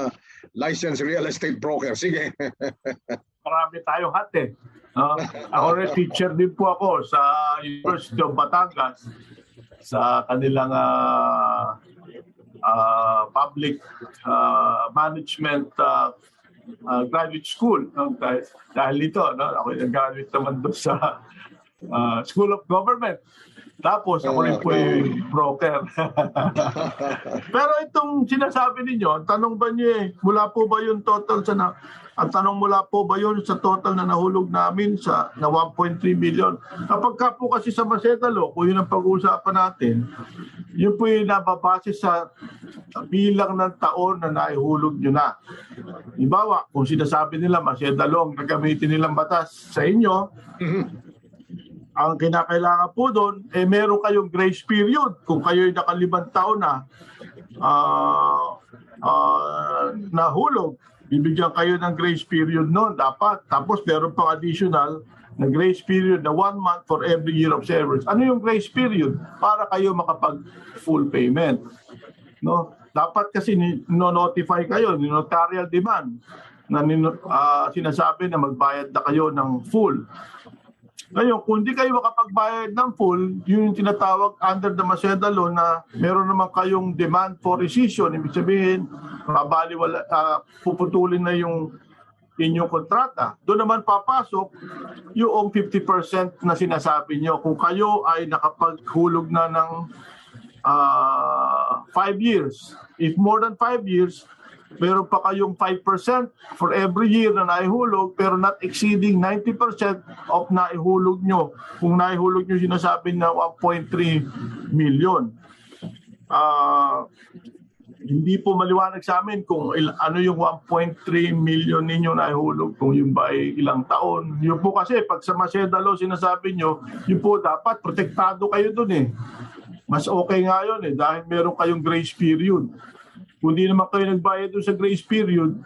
[SPEAKER 2] licensed real estate broker. Sige.
[SPEAKER 6] Marami tayong hat eh. Ako rin, teacher din po ako sa University of Batangas sa kanilang public management graduate school. Dahil dito, ako nag-graduate naman doon sa School of Government. Tapos ako rin po yung broker. Pero itong sinasabi ninyo, tanong ba niyo mula po ba yung total ang tanong mula po ba yun sa total na nahulog namin na 1.3 million? Kapag ka po kasi sa Masyada Law, kung yun ang pag-uusapan natin, yun po yung nababase sa bilang ng taon na naihulog nyo na. Ibawa, kung sinasabi nila Masyada Law, gagamitin nilang batas sa inyo, ang kinakailangan po doon, meron kayong grace period. Kung kayo'y naka5 taon na nahulog, bibigyan kayo ng grace period noon dapat. Tapos meron pang additional na grace period na 1 month for every year of service. Ano yung grace period? Para kayo makapag full payment. No? Dapat kasi no-notify kayo, notarial demand na sinasabi na magbayad na kayo ng full. Ngayon, kung di kayo makapagbayad ng full, yun yung tinatawag under the Masyada Law na meron naman kayong demand for rescission. Ibig sabihin, puputulin na yung inyong kontrata. Doon naman papasok yung 50% na sinasabi nyo. Kung kayo ay nakapaghulog na ng 5 years, if more than 5 years, meron pa kayong 5% for every year na naihulog pero not exceeding 90% of naihulog nyo. Kung naihulog nyo sinasabi na 1.3 million. Hindi po maliwanag sa amin kung ano yung 1.3 million ninyo naihulog, kung yung ba ay ilang taon. Yun po kasi pag sa Masyada Law sinasabi nyo, yun po dapat protektado kayo dun eh. Mas okay nga yun eh dahil meron kayong grace period. Kung di naman kayo nagbayad doon sa grace period,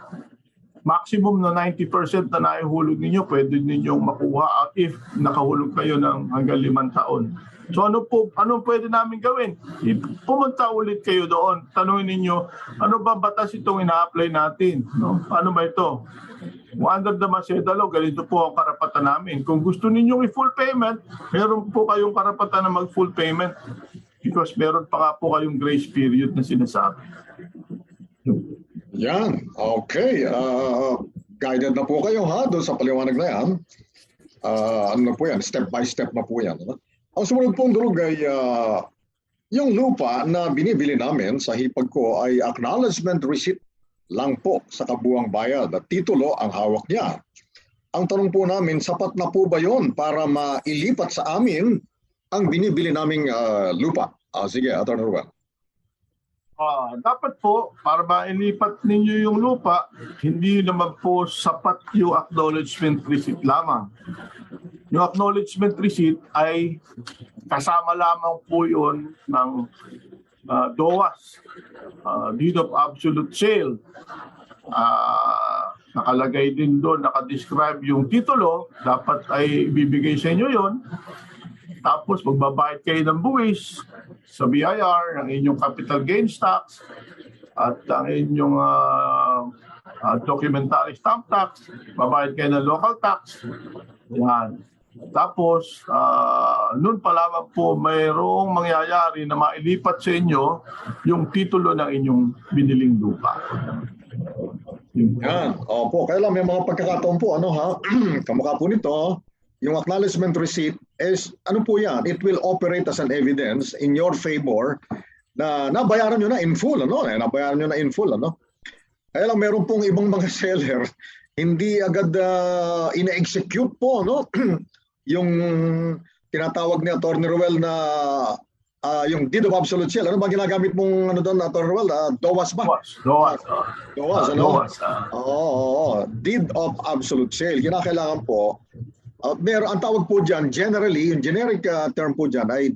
[SPEAKER 6] maximum na 90% na naihulog ninyo, pwede ninyong makuha if nakahulog kayo ng hanggang 5 taon. So anong pwede namin gawin? Pumunta ulit kayo doon, tanungin ninyo, ano ba batas itong ina-apply natin? No? Ano ba ito? Under the Masyada Law, ganito po ang karapatan namin. Kung gusto ninyong i-full payment, meron po kayong karapatan na mag-full payment because meron pa nga po kayong grace period na sinasabi.
[SPEAKER 2] Yan, okay. Guided na po kayo doon sa paliwanag na yan. Ano na po yan, step by step na po yan. Ang sumunod pong durog ay yung lupa na binibili namin sa hipag ko ay acknowledgement receipt lang po sa kabuang bayad at titulo ang hawak niya. Ang tanong po namin, sapat na po ba yon para mailipat sa amin ang binibili naming lupa? Sige, Atty. Ruel.
[SPEAKER 6] Dapat po, para mailipat ninyo yung lupa, hindi naman po sapat yung acknowledgement receipt lamang. Yung acknowledgement receipt ay kasama lamang po yun ng DOAS, Deed of Absolute Sale. Nakalagay din doon, nakadescribe yung titulo, dapat ay ibibigay sa inyo yun. Tapos magbabayad kayo ng buwis sa BIR, ng inyong capital gains tax at ang inyong documentary stamp tax, babayad kayo ng local tax. Yan. Tapos, noon pa lamang po mayroong mangyayari na mailipat sa inyo yung titulo ng inyong biniling lupa.
[SPEAKER 2] Yan. Opo, kaya lang may mga pagkakataon po, kamukha po nito, yung acknowledgement receipt is, ano po yan, it will operate as an evidence in your favor na nabayaran nyo na in full, nabayaran nyo na in full, Kaya lang meron pong ibang mga seller, hindi agad ina-execute po, yung tinatawag ni Atty. Ruel na yung deed of absolute sale. Ano ba ginagamit mong Atty. Ruel? DOAS ba? DOAS, deed of absolute sale. Kinakailangan po, ang tawag po dyan, generally, yung generic term po dyan ay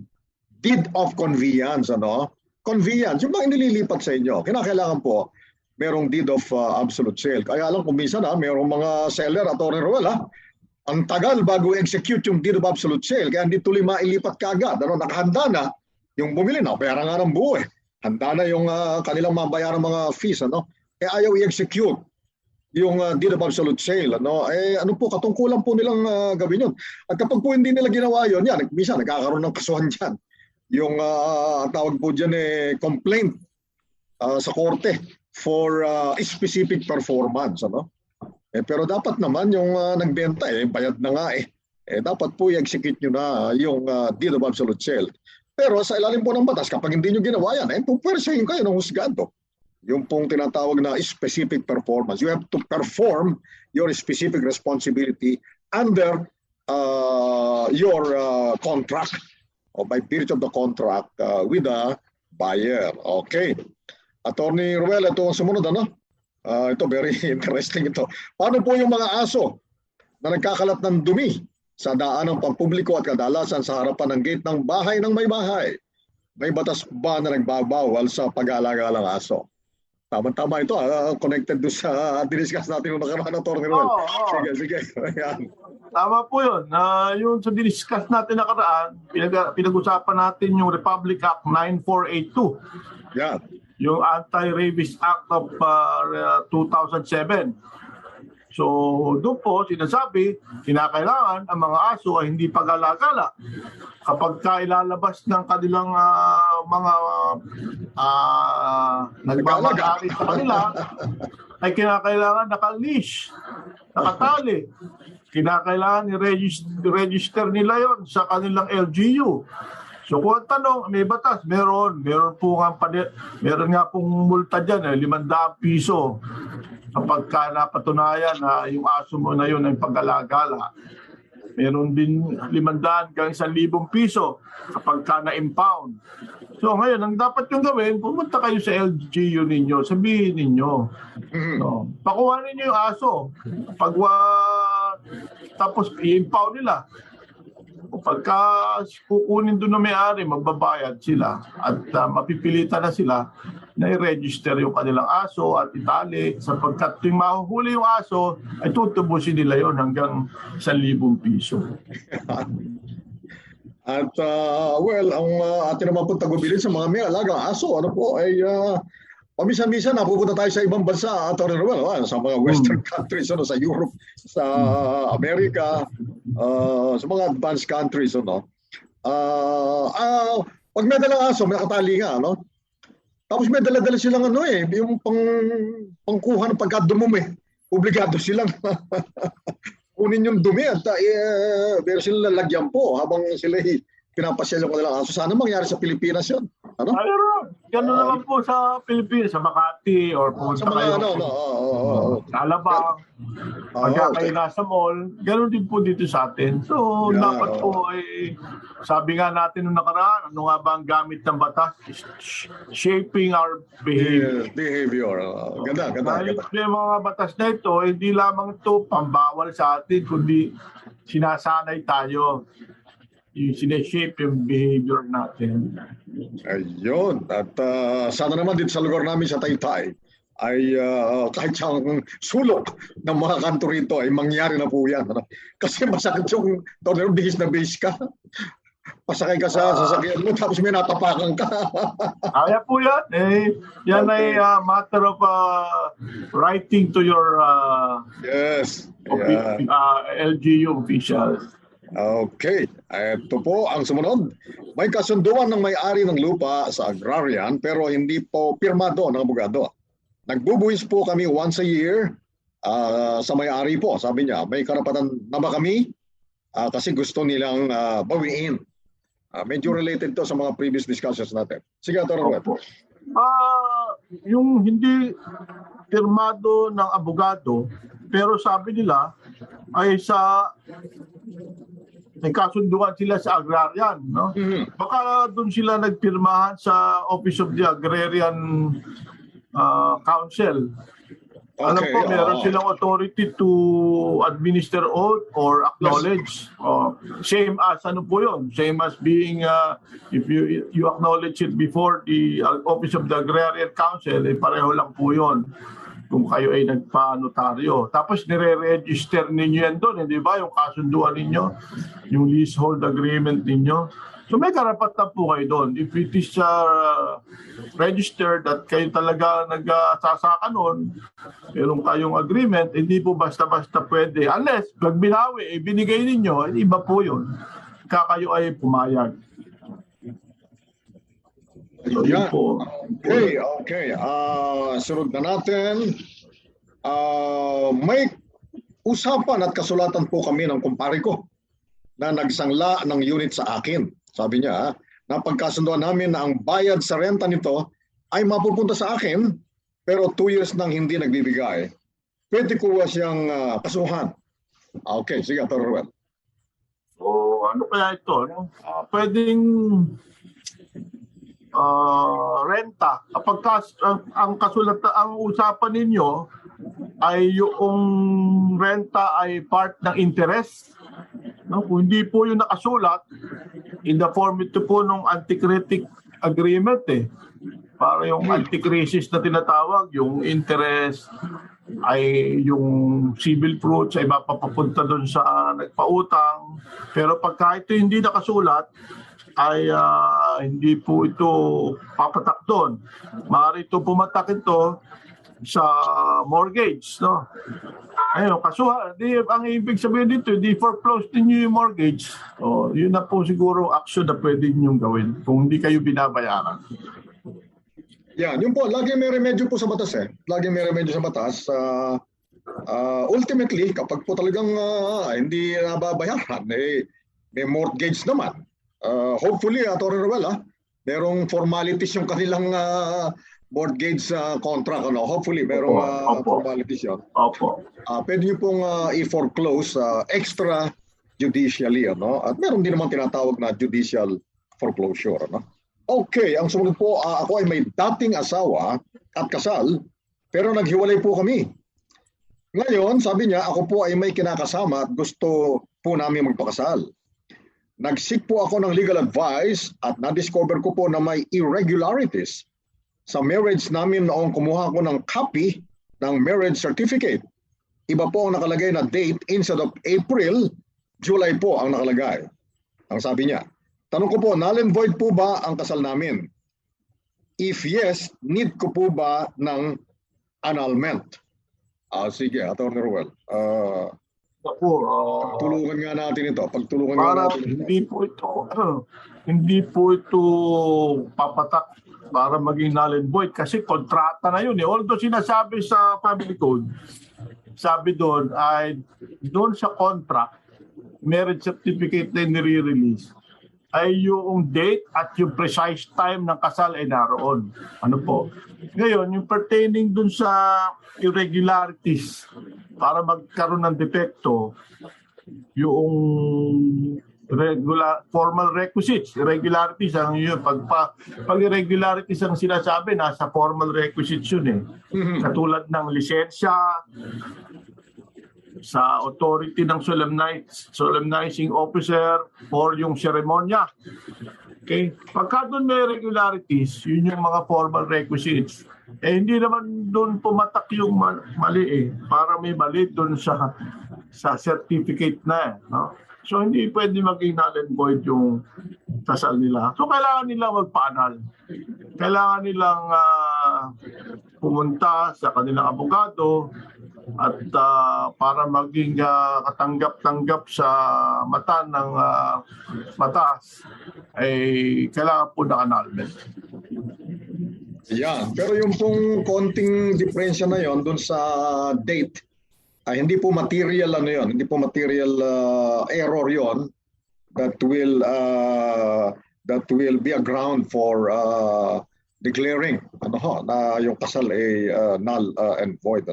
[SPEAKER 2] deed of conveyance, Conveyance, yung mga inililipat sa inyo. Kinakailangan po, merong deed of absolute sale. Kaya lang kung minsan, merong mga seller, Atty. Ruel, ang tagal bago execute yung deed of absolute sale. Kaya hindi tuloy mailipat kaagad. Nakahanda na yung bumili na. Bayaran nga ng buo eh. Handa na yung kanilang mabayaran mga fees. Ayaw i-execute yung deed of absolute sale. Ano po, katungkulan po nilang gawin yun. At kapag po hindi nila ginawa yun, minsan nagkakaroon ng kasuhan dyan. Yung tawag po dyan complaint sa korte for specific performance. Pero dapat naman yung nagbenta bayad na nga dapat po i-execute nyo na yung deed of absolute sale. Pero sa ilalim po ng batas, kapag hindi nyo ginawa yan, pupwersahin kayo ng husgado. Yung pong tinatawag na specific performance. You have to perform your specific responsibility under your contract or by virtue of the contract with the buyer. Okay. Attorney Ruel, ito ang sumunod, ito, very interesting ito. Paano po yung mga aso na nagkakalat ng dumi sa daan ng pampubliko at kadalasan sa harapan ng gate ng bahay ng may bahay? May batas ba na nagbabawal sa pag-aalaga ng aso? Tama-tama ito, connected doon sa diniscuss natin yung nakaraan, Attorney Ruel. Sige. Ayan.
[SPEAKER 6] Tama po yun. Yung sa diniscuss natin nakaraan, pinag-usapan natin yung Republic Act 9482.
[SPEAKER 2] Yan.
[SPEAKER 6] Yung Anti-Rabies Act of 2007. So, doon po sinasabi, kinakailangan ang mga aso ay hindi pag-alagala. Kapag ilalabas ng kanilang mga nagmamagari sa kanila, ay kinakailangan naka-leash, nakatali. Kinakailangan i-register nila yon sa kanilang LGU. So kung ang tanong, may batas, meron nga pong multa dyan, 500 piso kapag napatunayan na yung aso mo na yun ay pag-alagala. Meron din 500 hanggang 1,000 piso kapag na-impound. So ngayon, ang dapat yung gawin, pumunta kayo sa LGU ninyo, sabihin ninyo. Pakuha ninyo yung aso. Tapos i-impound nila. Pagka kukunin doon na may-ari, magbabayad sila at mapipilitan na sila na i-register yung kanilang aso at itali sapagkat yung mahuhuli yung aso ay tutubusin nila yon hanggang 1,000 piso.
[SPEAKER 2] At ang atin naman po tagubilin sa mga may alagang aso, ay paminsan-minsan napupunta tayo sa ibang bansa, Atty. Ruel, sa mga western countries, sa Europe, sa Amerika, sa mga advanced countries. Pag may dalang aso, may nakatali nga. Tapos may dala-dala silang yung pangkuha ng pagkadumumi. Obligado silang kunin yung dumi at pero sila lalagyan po habang sila pinapasyal yung kanilang aso. Sana mangyari sa Pilipinas yun.
[SPEAKER 6] Gano'n naman po sa Pilipinas, sa Makati or pumunta kayo sa Alabang, pagka kayo nasa mall, gano'n din po dito sa atin. So, dapat po sabi nga natin nung nakaraan, ano nga ba ang gamit ng batas? Shaping our behavior.
[SPEAKER 2] Ganda.
[SPEAKER 6] Yung mga batas na ito, hindi lamang ito pambawal sa atin, kundi sinasanay tayo. Yung sineshape yung behavior natin.
[SPEAKER 2] Ayun. At sana naman dito sa lugar namin sa Taytay ay kahit siyang sulok ng mga kanto rito ay mangyari na po yan. Kasi masakit yung bihis na bihis ka. Pasakay ka sa sasakyan mo tapos may natapakan ka.
[SPEAKER 6] Kaya po yan. Yan ay matter of writing to your LGU officials.
[SPEAKER 2] Okay, ito po ang sumunod. May kasunduan ng may-ari ng lupa sa agrarian pero hindi po pirmado ng abogado. Nagbubuwis po kami once a year sa may-ari po. Sabi niya, may karapatan na ba kami? Kasi gusto nilang bawiin. Medyo related to sa mga previous discussions natin. Sige, Atty. Ruel.
[SPEAKER 6] Yung hindi pirmado ng abogado, pero sabi nila ay may kasunduan sila sa agrarian, no? Baka doon sila nagpirmahan sa Office of the Agrarian Council. Alam ko, meron silang authority to administer oath or acknowledge. Same as ano po yun? Same as being, if you acknowledge it before the Office of the Agrarian Council, pareho lang po yun kung kayo ay nagpa-notaryo. Tapos nire-register ninyo yan doon, di ba? Yung kasunduan ninyo, yung leasehold agreement ninyo. So may karapatan po kayo doon. If it is registered at kayo talaga nagsasaka noon, meron kayong agreement, hindi po basta-basta pwede. Unless, pag binawi, binigay ninyo, iba po yun. Kayo ay pumayag. So, yun po.
[SPEAKER 2] Okay. Sunod na natin. May usapan at kasulatan po kami ng kumpare ko na nagsangla ng unit sa akin. Sabi niya, na pagkasunduan namin na ang bayad sa renta nito ay mapupunta sa akin, pero 2 years nang hindi nagbibigay. Pwede ko siyang kasuhan. Okay, sige, Atty. Ruel.
[SPEAKER 6] So, ano kaya ito? No? Pwedeng renta. Kapag ang usapan ninyo ay yung renta ay part ng interest, no? Kung hindi po yung nakasulat, in the form ito po ng anti-critic agreement para yung anti-crisis na tinatawag, yung interest ay yung civil fruits ay mapapapunta doon sa nagpautang. Pero pagka ito hindi nakasulat, ay hindi po ito papatak doon. Maaari ito pumatak ito sa mortgage, no? Ayun, kasuhan. Ang ibig sabihin dito, di foreclose din yung mortgage. Yun na po siguro action na pwede niyong gawin kung hindi kayo binabayaran.
[SPEAKER 2] Yan, yun po. Lagi may remedyo po sa batas Lagi may remedyo sa batas. Ultimately, kapag po talagang hindi nababayaran, may mortgage naman. Hopefully, Atty. Ruel, merong formalities yung kanilang mortgage contract. Hopefully, merong formalities yun.
[SPEAKER 6] Opo.
[SPEAKER 2] Pwede nyo pong i-foreclose extra-judicially. At meron din naman tinatawag na judicial foreclosure. Okay, ang sumunod po, ako ay may dating asawa at kasal, pero naghiwalay po kami. Ngayon, sabi niya, ako po ay may kinakasama at gusto po namin magpakasal. Nag-seek po ako ng legal advice at na-discover ko po na may irregularities sa marriage namin noong kumuha ko ng copy ng marriage certificate. Iba po ang nakalagay na date instead of April, July po ang nakalagay. Ang sabi niya, tanong ko po, null and void po ba ang kasal namin? If yes, need ko po ba ng annulment? Sige, Atty. Ruel. Pagtulungan nga natin ito.
[SPEAKER 6] Hindi po ito papatak para maging null and void kasi kontrata na yun. Although sinasabi sa family code, sabi doon ay doon sa contract, marriage certificate na nire-release ay yung date at yung precise time ng kasal ay naroon. Ano po? Ngayon, yung pertaining dun sa irregularities para magkaroon ng depekto, yung formal requisites, irregularities ang yun. Pag irregularities ang sinasabi, nasa formal requisites yun Katulad ng lisensya, sa authority ng solemnizing officer or yung seremonya. Okay? Pagka doon may irregularities, yun yung mga formal requisites. Hindi naman doon pumatak yung mali para may mali doon sa certificate na no? So hindi pwede maging null and void yung kasal nila. So kailangan nilang magpa-annul. Kailangan nilang pumunta sa kanilang abogado at para maging katanggap-tanggap sa mata ng mataas, ay kailangan po naka-annulment.
[SPEAKER 2] Yan. Pero yung pong konting diferensya na yon dun sa date, hindi po material hindi po material error yon that will be a ground for declaring na yung kasal ay null and void.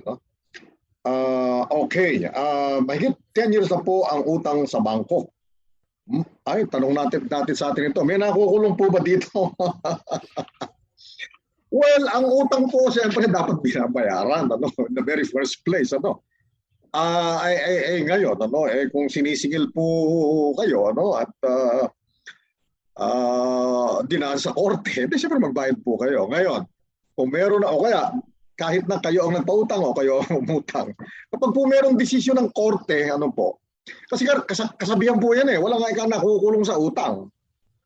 [SPEAKER 2] Okay, mahigit 10 years na po ang utang sa bangko. Ay, tanong natin sa atin ito, may nakukulong po ba dito? Well, ang utang po siyempre dapat binabayaran in the very first place. Ngayon, kung sinisingil po kayo at dinaan sa korte, siyempre magbayad po kayo. Ngayon, kung meron o kaya kahit na kayo ang nagpautang o kayo ang umutang, kapag po merong desisyon ng korte, kasi kasabihan po yan wala nga nakukulong sa utang.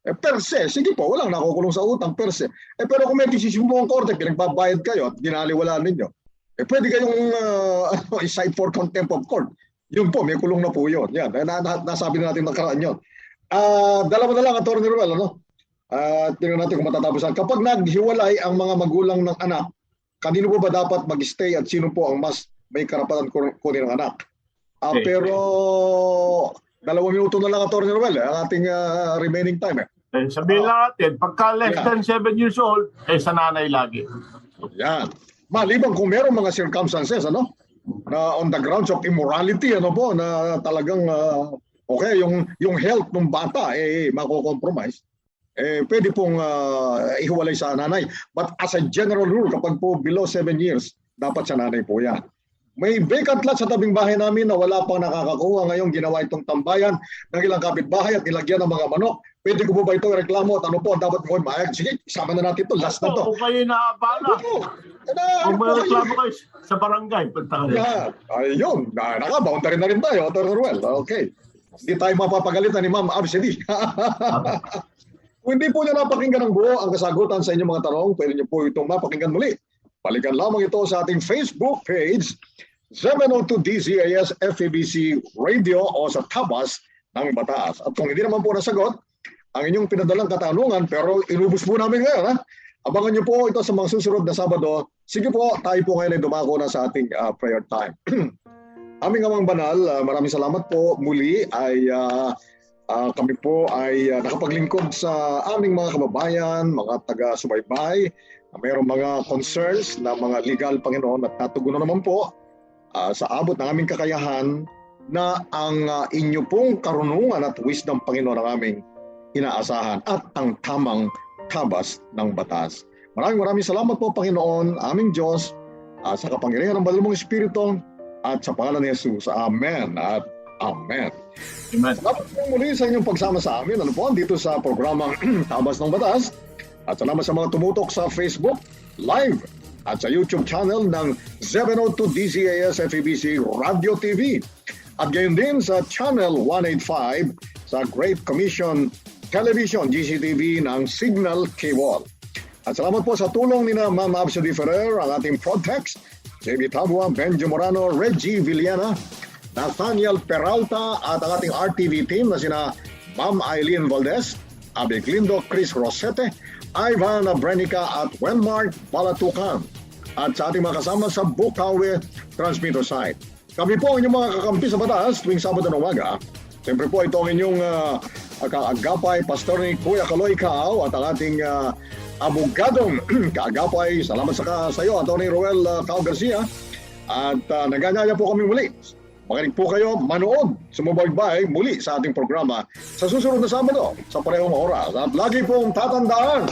[SPEAKER 2] Per se, sige po, walang nakukulong sa utang per se. Pero kung may desisyon mo ang korte, pinagbabayad kayo at ginaliwala ninyo, pwede kayong cite for contempt of court. Yun po, may kulong na po yun. Yan, nasabi na natin nakaraan yun. Dalawa na lang, Atty. Ruel, tingnan natin kung matatapusan. Kapag naghiwalay ang mga magulang ng anak, kanino po ba dapat mag-stay at sino po ang mas may karapatan kunin ng anak? Pero 2 minuto na lang, Atty. Ruel, ang ating remaining time.
[SPEAKER 6] Sabihin lang natin, pagka less than 7 years old, sa nanay lagi.
[SPEAKER 2] Yan. Maliban kung meron mga circumstances, na on the grounds of immorality, na talagang, okay, yung health ng bata, mako-compromise, pwede pong ihiwalay sa nanay. But as a general rule, kapag po below 7 years, dapat sa nanay po yan. May vacant lot sa tabing bahay namin na wala pang nakakakuha. Ngayon ginawa itong tambayan ng ilang kapitbahay at nilagyan ng mga manok. Pwede ko po ba ito reklamo at ano po ang dapat mo? Sige, isama na natin ito. Last na to.
[SPEAKER 6] Kung kayo naabala. Kung may reklamo kayo sa barangay, punta kayo.
[SPEAKER 2] Ayun, naka-boundary na rin tayo, Atty. Ruel. Okay. Hindi tayo mapapagalitan ni Ma'am Absedi. Kung hindi po niyo napakinggan ng buo ang kasagutan sa inyong mga tanong, pwede niyo po itong mapakinggan muli. Balikan lamang ito sa ating Facebook page, 702 DZAS FEBC Radio o sa Tabas ng Batas. At kung hindi naman po nasagot ang inyong pinadalang katanungan, pero inubos po namin ngayon, abangan niyo po ito sa mga susunod na Sabado. Sige po, tayo po ngayon ay dumako na sa ating prayer time. Aming Amang Banal, maraming salamat po. Muli ay kami po ay nakapaglingkod sa aming mga kababayan, mga taga-subaybay, mayroong mga concerns na mga legal, Panginoon, at natugunan naman po sa abot ng aming kakayahan na ang inyo pong karunungan at wisdom, Panginoon, ang aming inaasahan at ang tamang tabas ng batas. Maraming salamat po, Panginoon, aming Diyos, sa kapangyarihan ng banal mong Espiritu at sa pangalan ni Jesus. Amen at Amen.
[SPEAKER 6] Amen.
[SPEAKER 2] Salamat po muli sa inyong pagsama sa amin. Dito sa programang Tabas ng Batas. At salamat sa mga tumutok sa Facebook Live at sa YouTube channel ng 702 DZAS FEBC Radio TV. At gayon din sa Channel 185 sa Great Commission Television GCTV ng Signal Cable. At salamat po sa tulong ni Ma'am Absedi Ferrer, ang ating Protex, JB Tabua, Benjo Morano, Reggie Villena, Nathaniel Peralta at ang ating RTV team na sina Ma'am Eileen Valdez, Abe Glindo, Chris Rosete, Ivan Brenica at Wenmark Balatukan. At sa ating mga kasama sa Bukawi Transmitter site. Kami po ang inyong mga kakampi sa batas tuwing Sabado ng umaga. Siyempre po ito ang inyong kaagapay, Pastor ni Kuya Kaloy Cao at ang ating abogadong kaagapay. Salamat sa iyo, Atty. Ruel Cao Garcia. At naganyaya po kami muli. Makinig po kayo, manood, sumubaybay muli sa ating programa sa susunod na Sabado sa parehong oras. At lagi pong tatandaan,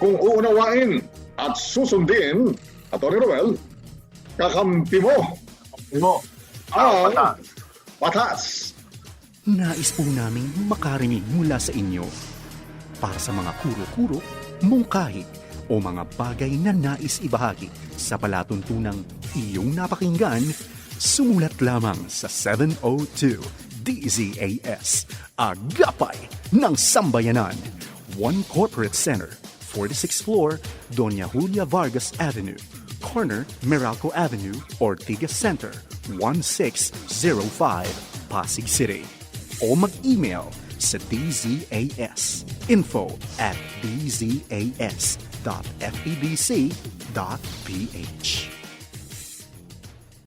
[SPEAKER 2] kung uunawain at susundin, Atty. Ruel, kakampi mo ang batas.
[SPEAKER 3] Nais po namin makarinig mula sa inyo para sa mga kuro-kuro, mungkahi o mga bagay na nais ibahagi sa palatuntunang iyong napakinggan. Sumulat lamang sa 702 DZAS, Agapay ng Sambayanan, 1 Corporate Center, 46th floor, Doña Julia Vargas Avenue,
[SPEAKER 1] corner Meralco Avenue, Ortigas Center, 1605, Pasig City. O mag-email sa dzas@dzas.fedc.ph.